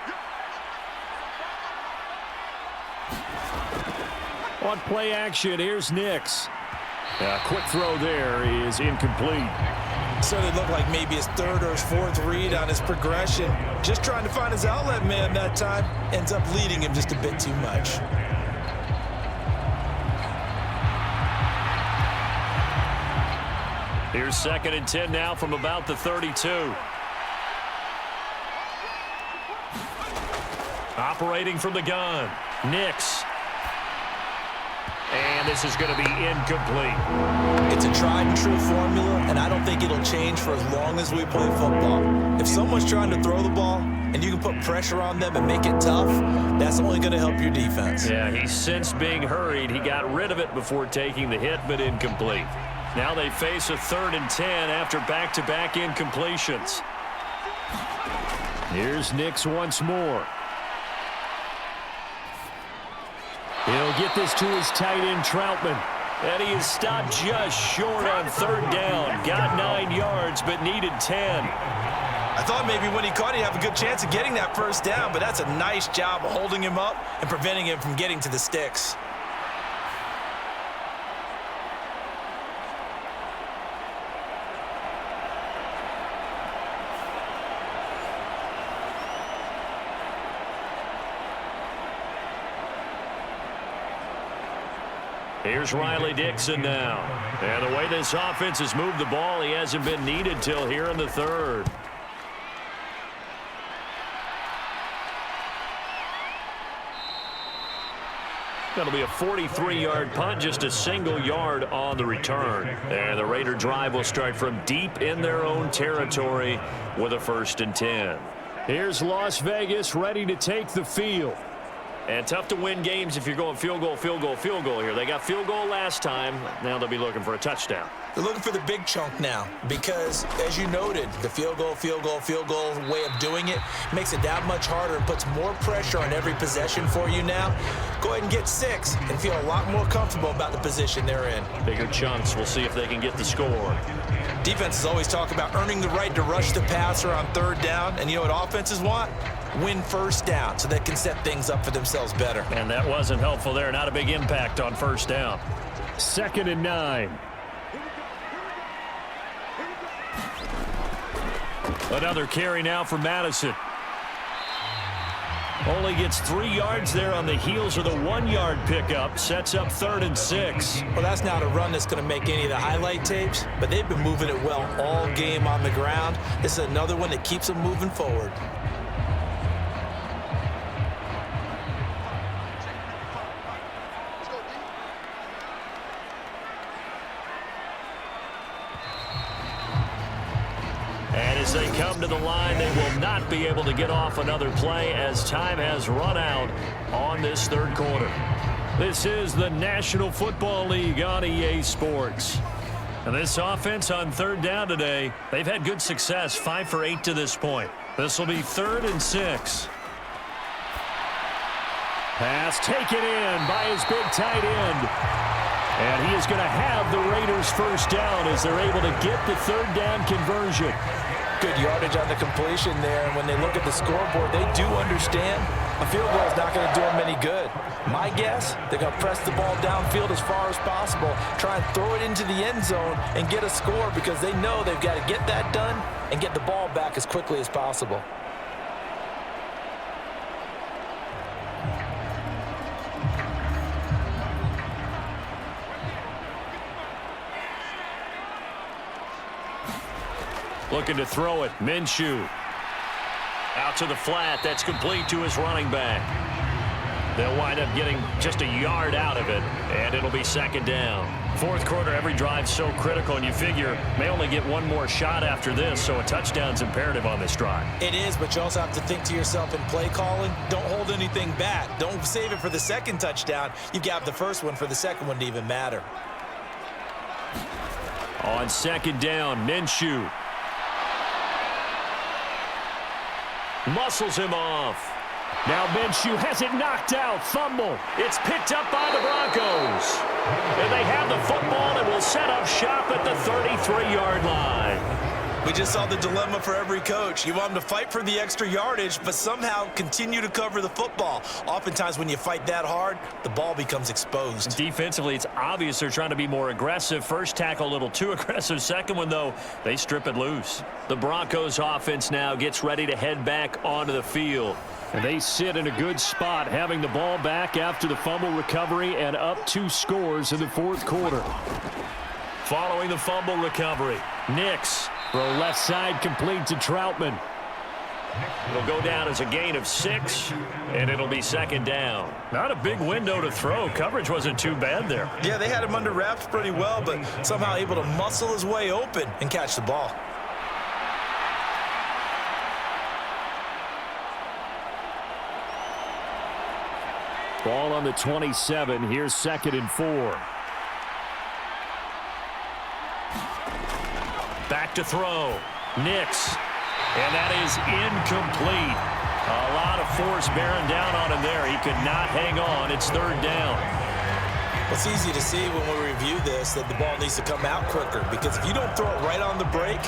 On play action, here's Nix. A quick throw there is incomplete. So it looked like maybe his 3rd or his 4th read on his progression. Just trying to find his outlet man that time. Ends up leading him just a bit too much. Here's 2nd and 10 now from about the 32. Operating from the gun, Nix. And this is going to be incomplete. It's a tried and true formula, and I don't think it'll change for as long as we play football. If someone's trying to throw the ball and you can put pressure on them and make it tough, that's only going to help your defense. Yeah, he's since being hurried. He got rid of it before taking the hit, but incomplete. Now they face a 3rd and 10 after back-to-back incompletions. Here's Nix once more. He'll get this to his tight end, Troutman. And he is stopped just short on 3rd down. Got 9 yards, but needed 10. I thought maybe when he caught, he'd have a good chance of getting that 1st down, but that's a nice job of holding him up and preventing him from getting to the sticks. Here's Riley Dixon now. And the way this offense has moved the ball, he hasn't been needed till here in the 3rd. That'll be a 43-yard punt, just a single yard on the return. And the Raider drive will start from deep in their own territory with a 1st and 10. Here's Las Vegas ready to take the field. And tough to win games if you're going field goal, field goal, field goal here. They got field goal last time. Now they'll be looking for a touchdown. They're looking for the big chunk now because, as you noted, the field goal way of doing it makes it that much harder and puts more pressure on every possession for you now. Go ahead and get 6 and feel a lot more comfortable about the position they're in. Bigger chunks. We'll see if they can get the score. Defenses always talk about earning the right to rush the passer on 3rd down, and you know what offenses want? Win 1st down so they can set things up for themselves better. And that wasn't helpful there. Not a big impact on 1st down. 2nd and 9. Another carry now for Madison. Only gets 3 yards there on the heels of the 1-yard pickup. Sets up 3rd and 6. Well, that's not a run that's going to make any of the highlight tapes, but they've been moving it well all game on the ground. This is another one that keeps them moving forward. As they come to the line, they will not be able to get off another play as time has run out on this 3rd quarter. This is the National Football League on EA Sports. And this offense on 3rd down today, they've had good success, 5 for 8 to this point. This will be 3rd and 6. Pass taken in by his big tight end. And he is going to have the Raiders' 1st down as they're able to get the 3rd down conversion. Good yardage on the completion there, and when they look at the scoreboard, they do understand a field goal is not going to do them any good. My guess, they're going to press the ball downfield as far as possible, try and throw it into the end zone and get a score because they know they've got to get that done and get the ball back as quickly as possible. Looking to throw it. Minshew. Out to the flat. That's complete to his running back. They'll wind up getting just a yard out of it, and it'll be 2nd down. 4th quarter, every drive so critical, and you figure may only get one more shot after this, so a touchdown's imperative on this drive. It is, but you also have to think to yourself in play calling, don't hold anything back. Don't save it for the 2nd touchdown. You've got the 1st one for the 2nd one to even matter. On 2nd down, Minshew. Muscles him off. Now Minshew has it knocked out. Fumble. It's picked up by the Broncos. And they have the football and will set up shop at the 33-yard line. We just saw the dilemma for every coach. You want them to fight for the extra yardage, but somehow continue to cover the football. Oftentimes when you fight that hard, the ball becomes exposed. Defensively, it's obvious they're trying to be more aggressive. First tackle a little too aggressive. Second one, though, they strip it loose. The Broncos offense now gets ready to head back onto the field. And they sit in a good spot, having the ball back after the fumble recovery and up 2 scores in the 4th quarter. Following the fumble recovery, Nix. Throw left side complete to Troutman. It'll go down as a gain of 6, and it'll be second down. Not a big window to throw. Coverage wasn't too bad there. Yeah, they had him under wraps pretty well, but somehow able to muscle his way open and catch the ball. Ball on the 27. Here's 2nd and 4. Back to throw. Nix. And that is incomplete. A lot of force bearing down on him there. He could not hang on. It's 3rd down. It's easy to see when we review this that the ball needs to come out quicker, because if you don't throw it right on the break,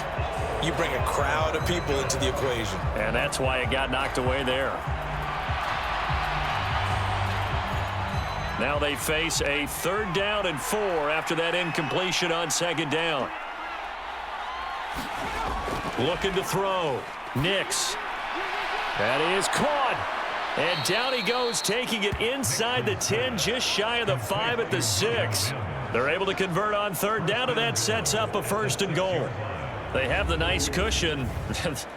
you bring a crowd of people into the equation. And that's why it got knocked away there. Now they face a 3rd down and 4 after that incompletion on 2nd down. Looking to throw. Nix. That is caught. And down he goes, taking it inside the 10, just shy of the 5 at the 6. They're able to convert on 3rd down, and that sets up a 1st and goal. They have the nice cushion.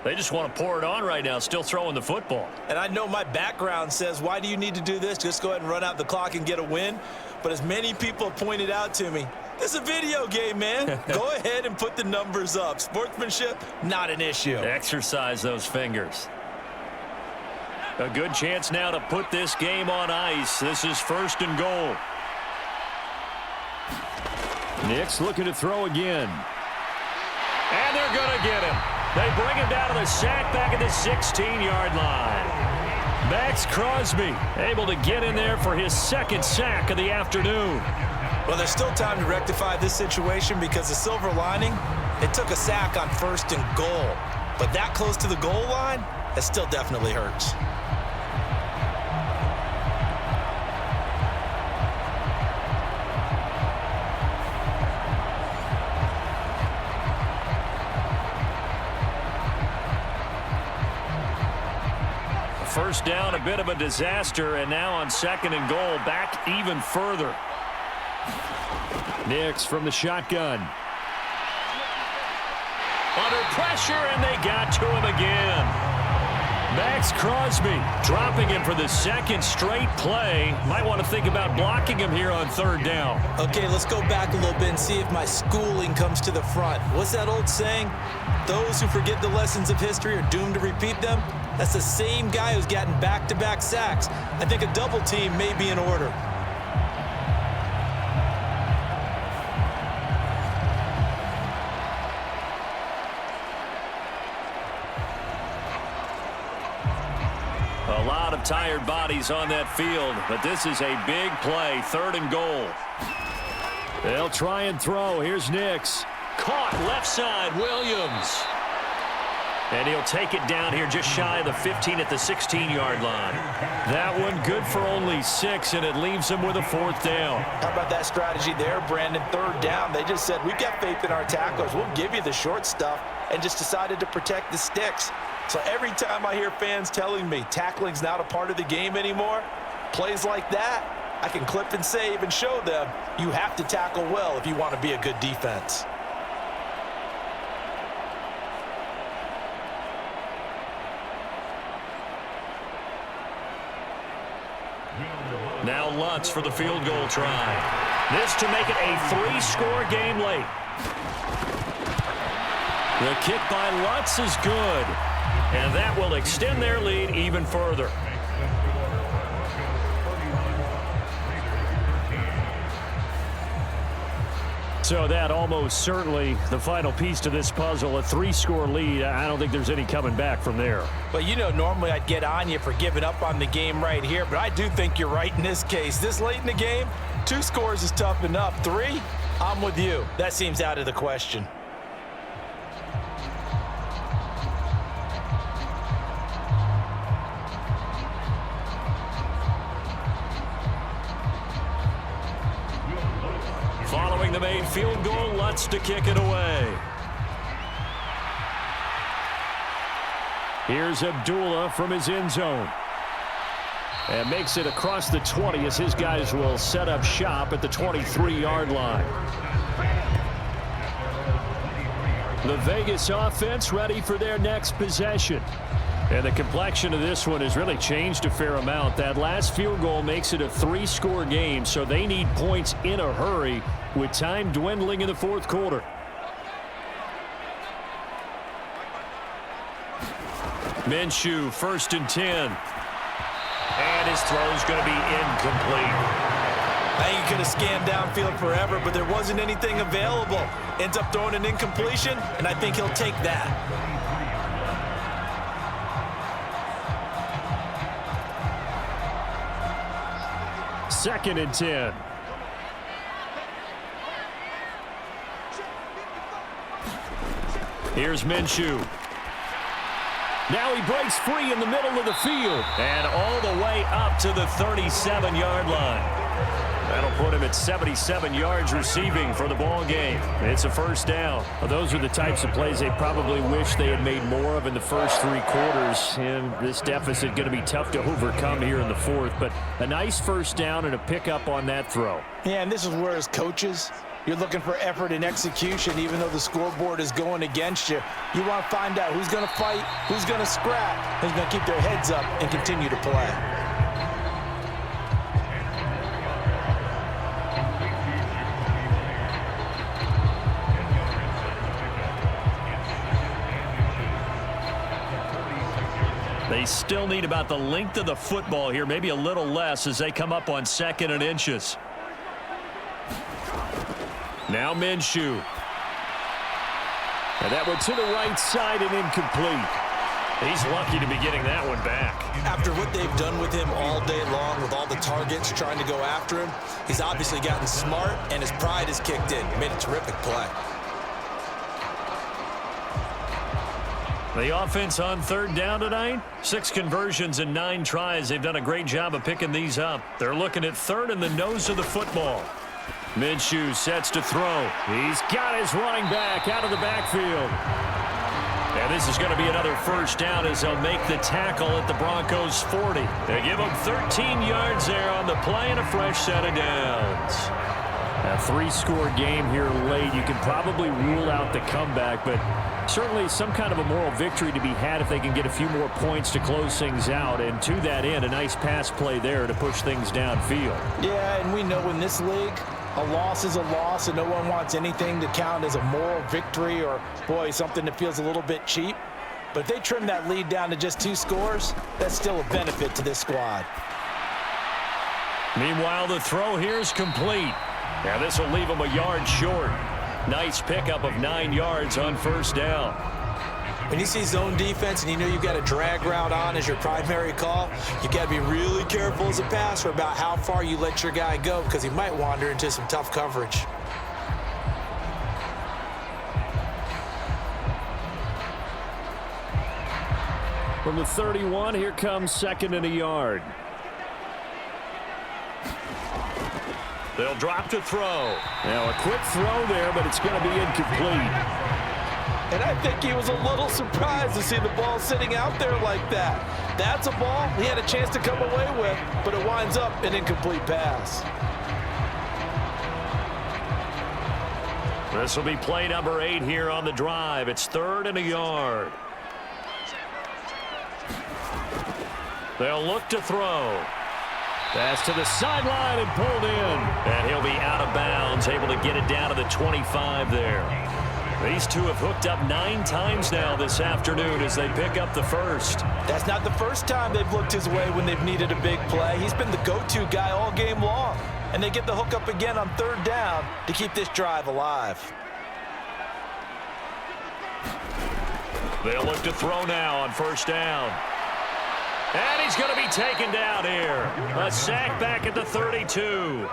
They just want to pour it on right now, still throwing the football. And I know my background says, why do you need to do this? Just go ahead and run out the clock and get a win. But as many people pointed out to me, this is a video game, man. Go ahead and put the numbers up. Sportsmanship, not an issue. Exercise those fingers. A good chance now to put this game on ice. This is 1st and goal. Nix looking to throw again. And they're going to get him. They bring him down to the sack back at the 16-yard line. Max Crosby able to get in there for his 2nd sack of the afternoon. Well, there's still time to rectify this situation, because the silver lining, it took a sack on 1st and goal. But that close to the goal line, that still definitely hurts. First down, a bit of a disaster, and now on 2nd and goal, back even further. Nix from the shotgun. Under pressure, and they got to him again. Max Crosby dropping him for the 2nd straight play. Might want to think about blocking him here on 3rd down. Okay, let's go back a little bit and see if my schooling comes to the front. What's that old saying? Those who forget the lessons of history are doomed to repeat them. That's the same guy who's gotten back-to-back sacks. I think a double team may be in order. A lot of tired bodies on that field, but this is a big play, 3rd and goal. They'll try and throw. Here's Nix. Caught left side, Williams. And he'll take it down here just shy of the 15 at the 16-yard line. That one good for only 6, and it leaves him with a 4th down. How about that strategy there, Brandon? 3rd down. They just said, we've got faith in our tacklers. We'll give you the short stuff, and just decided to protect the sticks. So every time I hear fans telling me tackling's not a part of the game anymore, plays like that, I can clip and save and show them you have to tackle well if you want to be a good defense. Now Lutz for the field goal try. This to make it a 3-score game late. The kick by Lutz is good, and that will extend their lead even further. So that almost certainly the final piece to this puzzle, a 3-score lead. I don't think there's any coming back from there. But you know, normally I'd get on you for giving up on the game right here, but I do think you're right in this case. This late in the game, 2 scores is tough enough. 3, I'm with you. That seems out of the question. Following the made field goal, Lutz to kick it away. Here's Abdullah from his end zone. And makes it across the 20 as his guys will set up shop at the 23-yard line. The Vegas offense ready for their next possession. And the complexion of this one has really changed a fair amount. That last field goal makes it a 3-score game, so they need points in a hurry with time dwindling in the fourth quarter. Minshew, 1st and 10. And his throw's going to be incomplete. I think he could have scanned downfield forever, but there wasn't anything available. Ends up throwing an incompletion, and I think he'll take that. 2nd and 10. Here's Minshew. Now he breaks free in the middle of the field and all the way up to the 37-yard line. That'll put him at 77 yards receiving for the ball game. It's a 1st down. Well, those are the types of plays they probably wish they had made more of in the first 3 quarters. And this deficit going to be tough to overcome here in the 4th. But a nice 1st down and a pickup on that throw. Yeah, and this is where as coaches, you're looking for effort and execution even though the scoreboard is going against you. You want to find out who's going to fight, who's going to scrap, who's going to keep their heads up and continue to play. They still need about the length of the football here, maybe a little less as they come up on 2nd and inches. Now Minshew. And that one to the right side and incomplete. He's lucky to be getting that one back. After what they've done with him all day long with all the targets trying to go after him, he's obviously gotten smart and his pride has kicked in. Made a terrific play. The offense on 3rd down tonight, 6 conversions and 9 tries. They've done a great job of picking these up. They're looking at 3rd and the nose of the football. Minshew sets to throw. He's got his running back out of the backfield. And this is going to be another 1st down as they'll make the tackle at the Broncos 40. They give them 13 yards there on the play and a fresh set of downs. A 3-score game here late. You can probably rule out the comeback, but certainly some kind of a moral victory to be had if they can get a few more points to close things out. And to that end, a nice pass play there to push things downfield. Yeah, and we know in this league, a loss is a loss, and no one wants anything to count as a moral victory or, boy, something that feels a little bit cheap. But if they trim that lead down to just 2 scores, that's still a benefit to this squad. Meanwhile, the throw here is complete. Now this will leave them a yard short. Nice pickup of 9 yards on 1st down. When you see zone defense and you know you've got a drag route on as your primary call, you got to be really careful as a passer about how far you let your guy go because he might wander into some tough coverage. From the 31, here comes 2nd and a yard. They'll drop to throw. Now a quick throw there, but it's going to be incomplete. And I think he was a little surprised to see the ball sitting out there like that. That's a ball he had a chance to come away with, but it winds up an incomplete pass. This will be play number 8 here on the drive. It's 3rd and a yard. They'll look to throw. Pass to the sideline and pulled in. And he'll be out of bounds, able to get it down to the 25 there. These two have hooked up 9 times now this afternoon as they pick up the 1st. That's not the first time they've looked his way when they've needed a big play. He's been the go-to guy all game long. And they get the hook up again on 3rd down to keep this drive alive. They'll look to throw now on 1st down. And he's going to be taken down here. A sack back at the 32.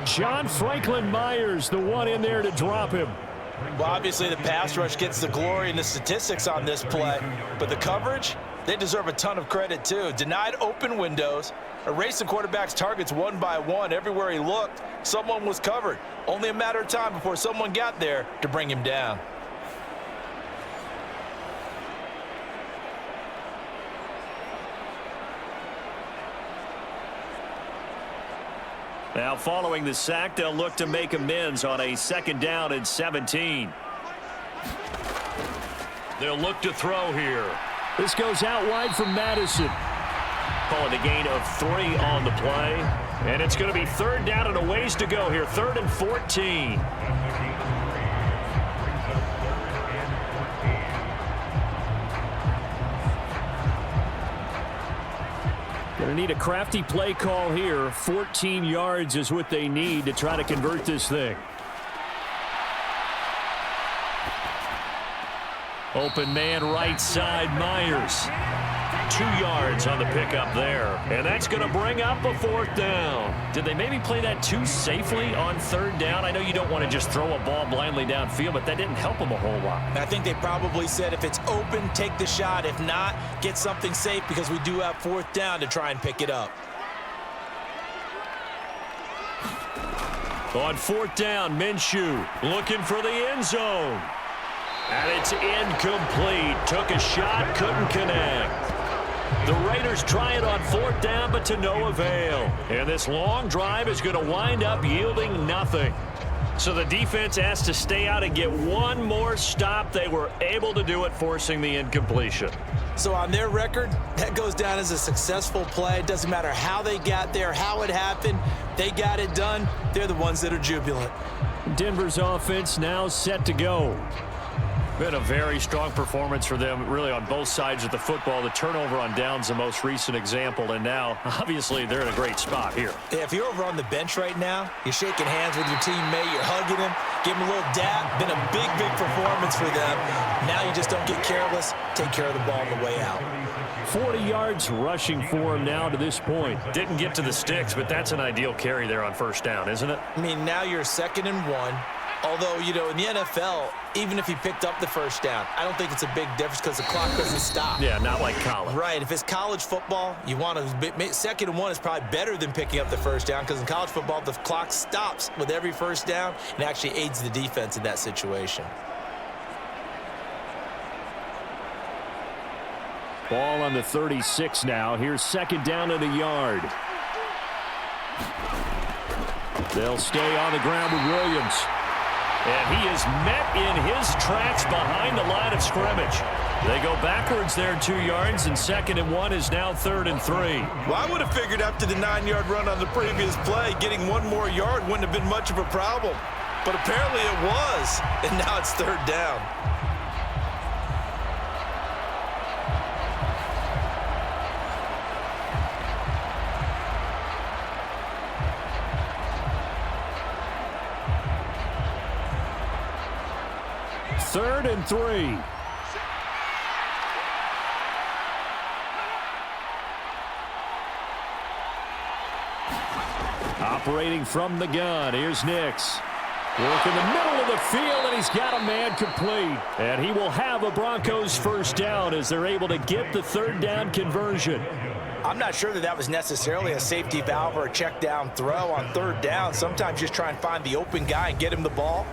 John Franklin Myers, the one in there to drop him. Well, obviously the pass rush gets the glory and the statistics on this play, but the coverage, they deserve a ton of credit too. Denied open windows, erased the quarterback's targets one by one. Everywhere he looked, someone was covered. Only a matter of time before someone got there to bring him down. Now following the sack, they'll look to make amends on a 2nd down and 17. They'll look to throw here. This goes out wide from Madison. Calling a gain of 3 on the play. And it's going to be 3rd down and a ways to go here. 3rd and 14. Going to need a crafty play call here. 14 yards is what they need to try to convert this thing. Open man right side, Myers. 2 yards on the pickup there. And that's going to bring up a 4th down. Did they maybe play that too safely on 3rd down? I know you don't want to just throw a ball blindly downfield, but that didn't help them a whole lot. I think they probably said if it's open, take the shot. If not, get something safe because we do have 4th down to try and pick it up. On 4th down, Minshew looking for the end zone. And it's incomplete. Took a shot, couldn't connect. The Raiders try it on 4th down, but to no avail. And this long drive is going to wind up yielding nothing. So the defense has to stay out and get one more stop. They were able to do it, forcing the incompletion. So on their record, that goes down as a successful play. It doesn't matter how they got there, how it happened. They got it done. They're the ones that are jubilant. Denver's offense now set to go. Been a very strong performance for them, really, on both sides of the football. The turnover on downs, the most recent example, and now, obviously, they're in a great spot here. Yeah, if you're over on the bench right now, you're shaking hands with your teammate, you're hugging him, give him a little dap. Been a big, big performance for them. Now you just don't get careless. Take care of the ball on the way out. 40 yards rushing for him now to this point. Didn't get to the sticks, but that's an ideal carry there on 1st down, isn't it? I mean, now you're 2nd and 1. Although, you know, in the NFL, even if he picked up the 1st down, I don't think it's a big difference because the clock doesn't stop. Yeah, not like college. Right. If it's college football, you want to 2nd and 1 is probably better than picking up the 1st down because in college football, the clock stops with every 1st down and actually aids the defense in that situation. Ball on the 36 now. Here's 2nd down and a yard. They'll stay on the ground with Williams. And he is met in his tracks behind the line of scrimmage. They go backwards there 2 yards, and 2nd and 1 is now 3rd and 3. Well, I would have figured after the 9-yard run on the previous play, getting one more yard wouldn't have been much of a problem. But apparently it was, and now it's 3rd down. Third and 3. Operating from the gun, here's Nix. Work in the middle of the field, and he's got a man complete. And he will have a Broncos 1st down as they're able to get the 3rd down conversion. I'm not sure that was necessarily a safety valve or a check down throw on 3rd down. Sometimes just try and find the open guy and get him the ball.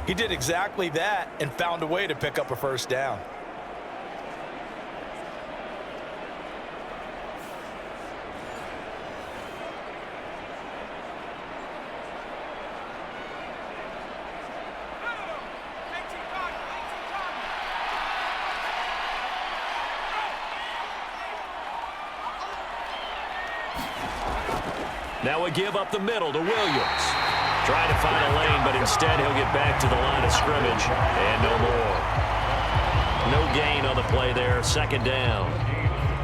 He did exactly that and found a way to pick up a 1st down. Now we give up the middle to Williams. Trying to find a lane, but instead he'll get back to the line of scrimmage. And no more. No gain on the play there. 2nd down.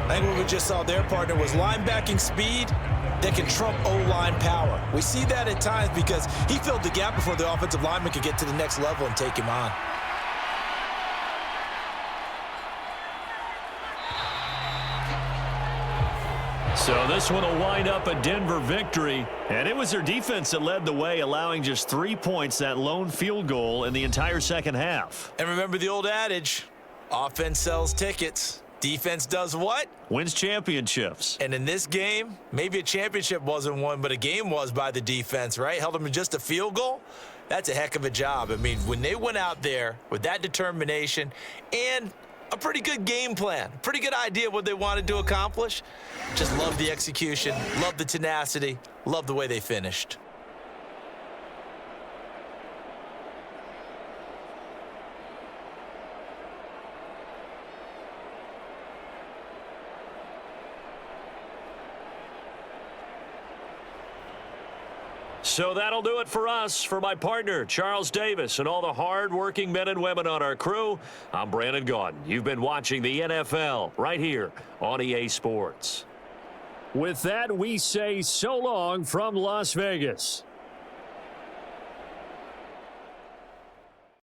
I think what we just saw their partner was linebacking speed that can trump O-line power. We see that at times because he filled the gap before the offensive lineman could get to the next level and take him on. So this one will wind up a Denver victory. And it was their defense that led the way, allowing just 3 points, that lone field goal in the entire 2nd half. And remember the old adage, offense sells tickets. Defense does what? Wins championships. And in this game, maybe a championship wasn't won, but a game was by the defense, right? Held them to just a field goal. That's a heck of a job. I mean, when they went out there with that determination and a pretty good game plan, pretty good idea of what they wanted to accomplish, just love the execution, love the tenacity, love the way they finished. So that'll do it for us. For my partner, Charles Davis, and all the hard-working men and women on our crew, I'm Brandon Gaudin. You've been watching the NFL right here on EA Sports. With that, we say so long from Las Vegas.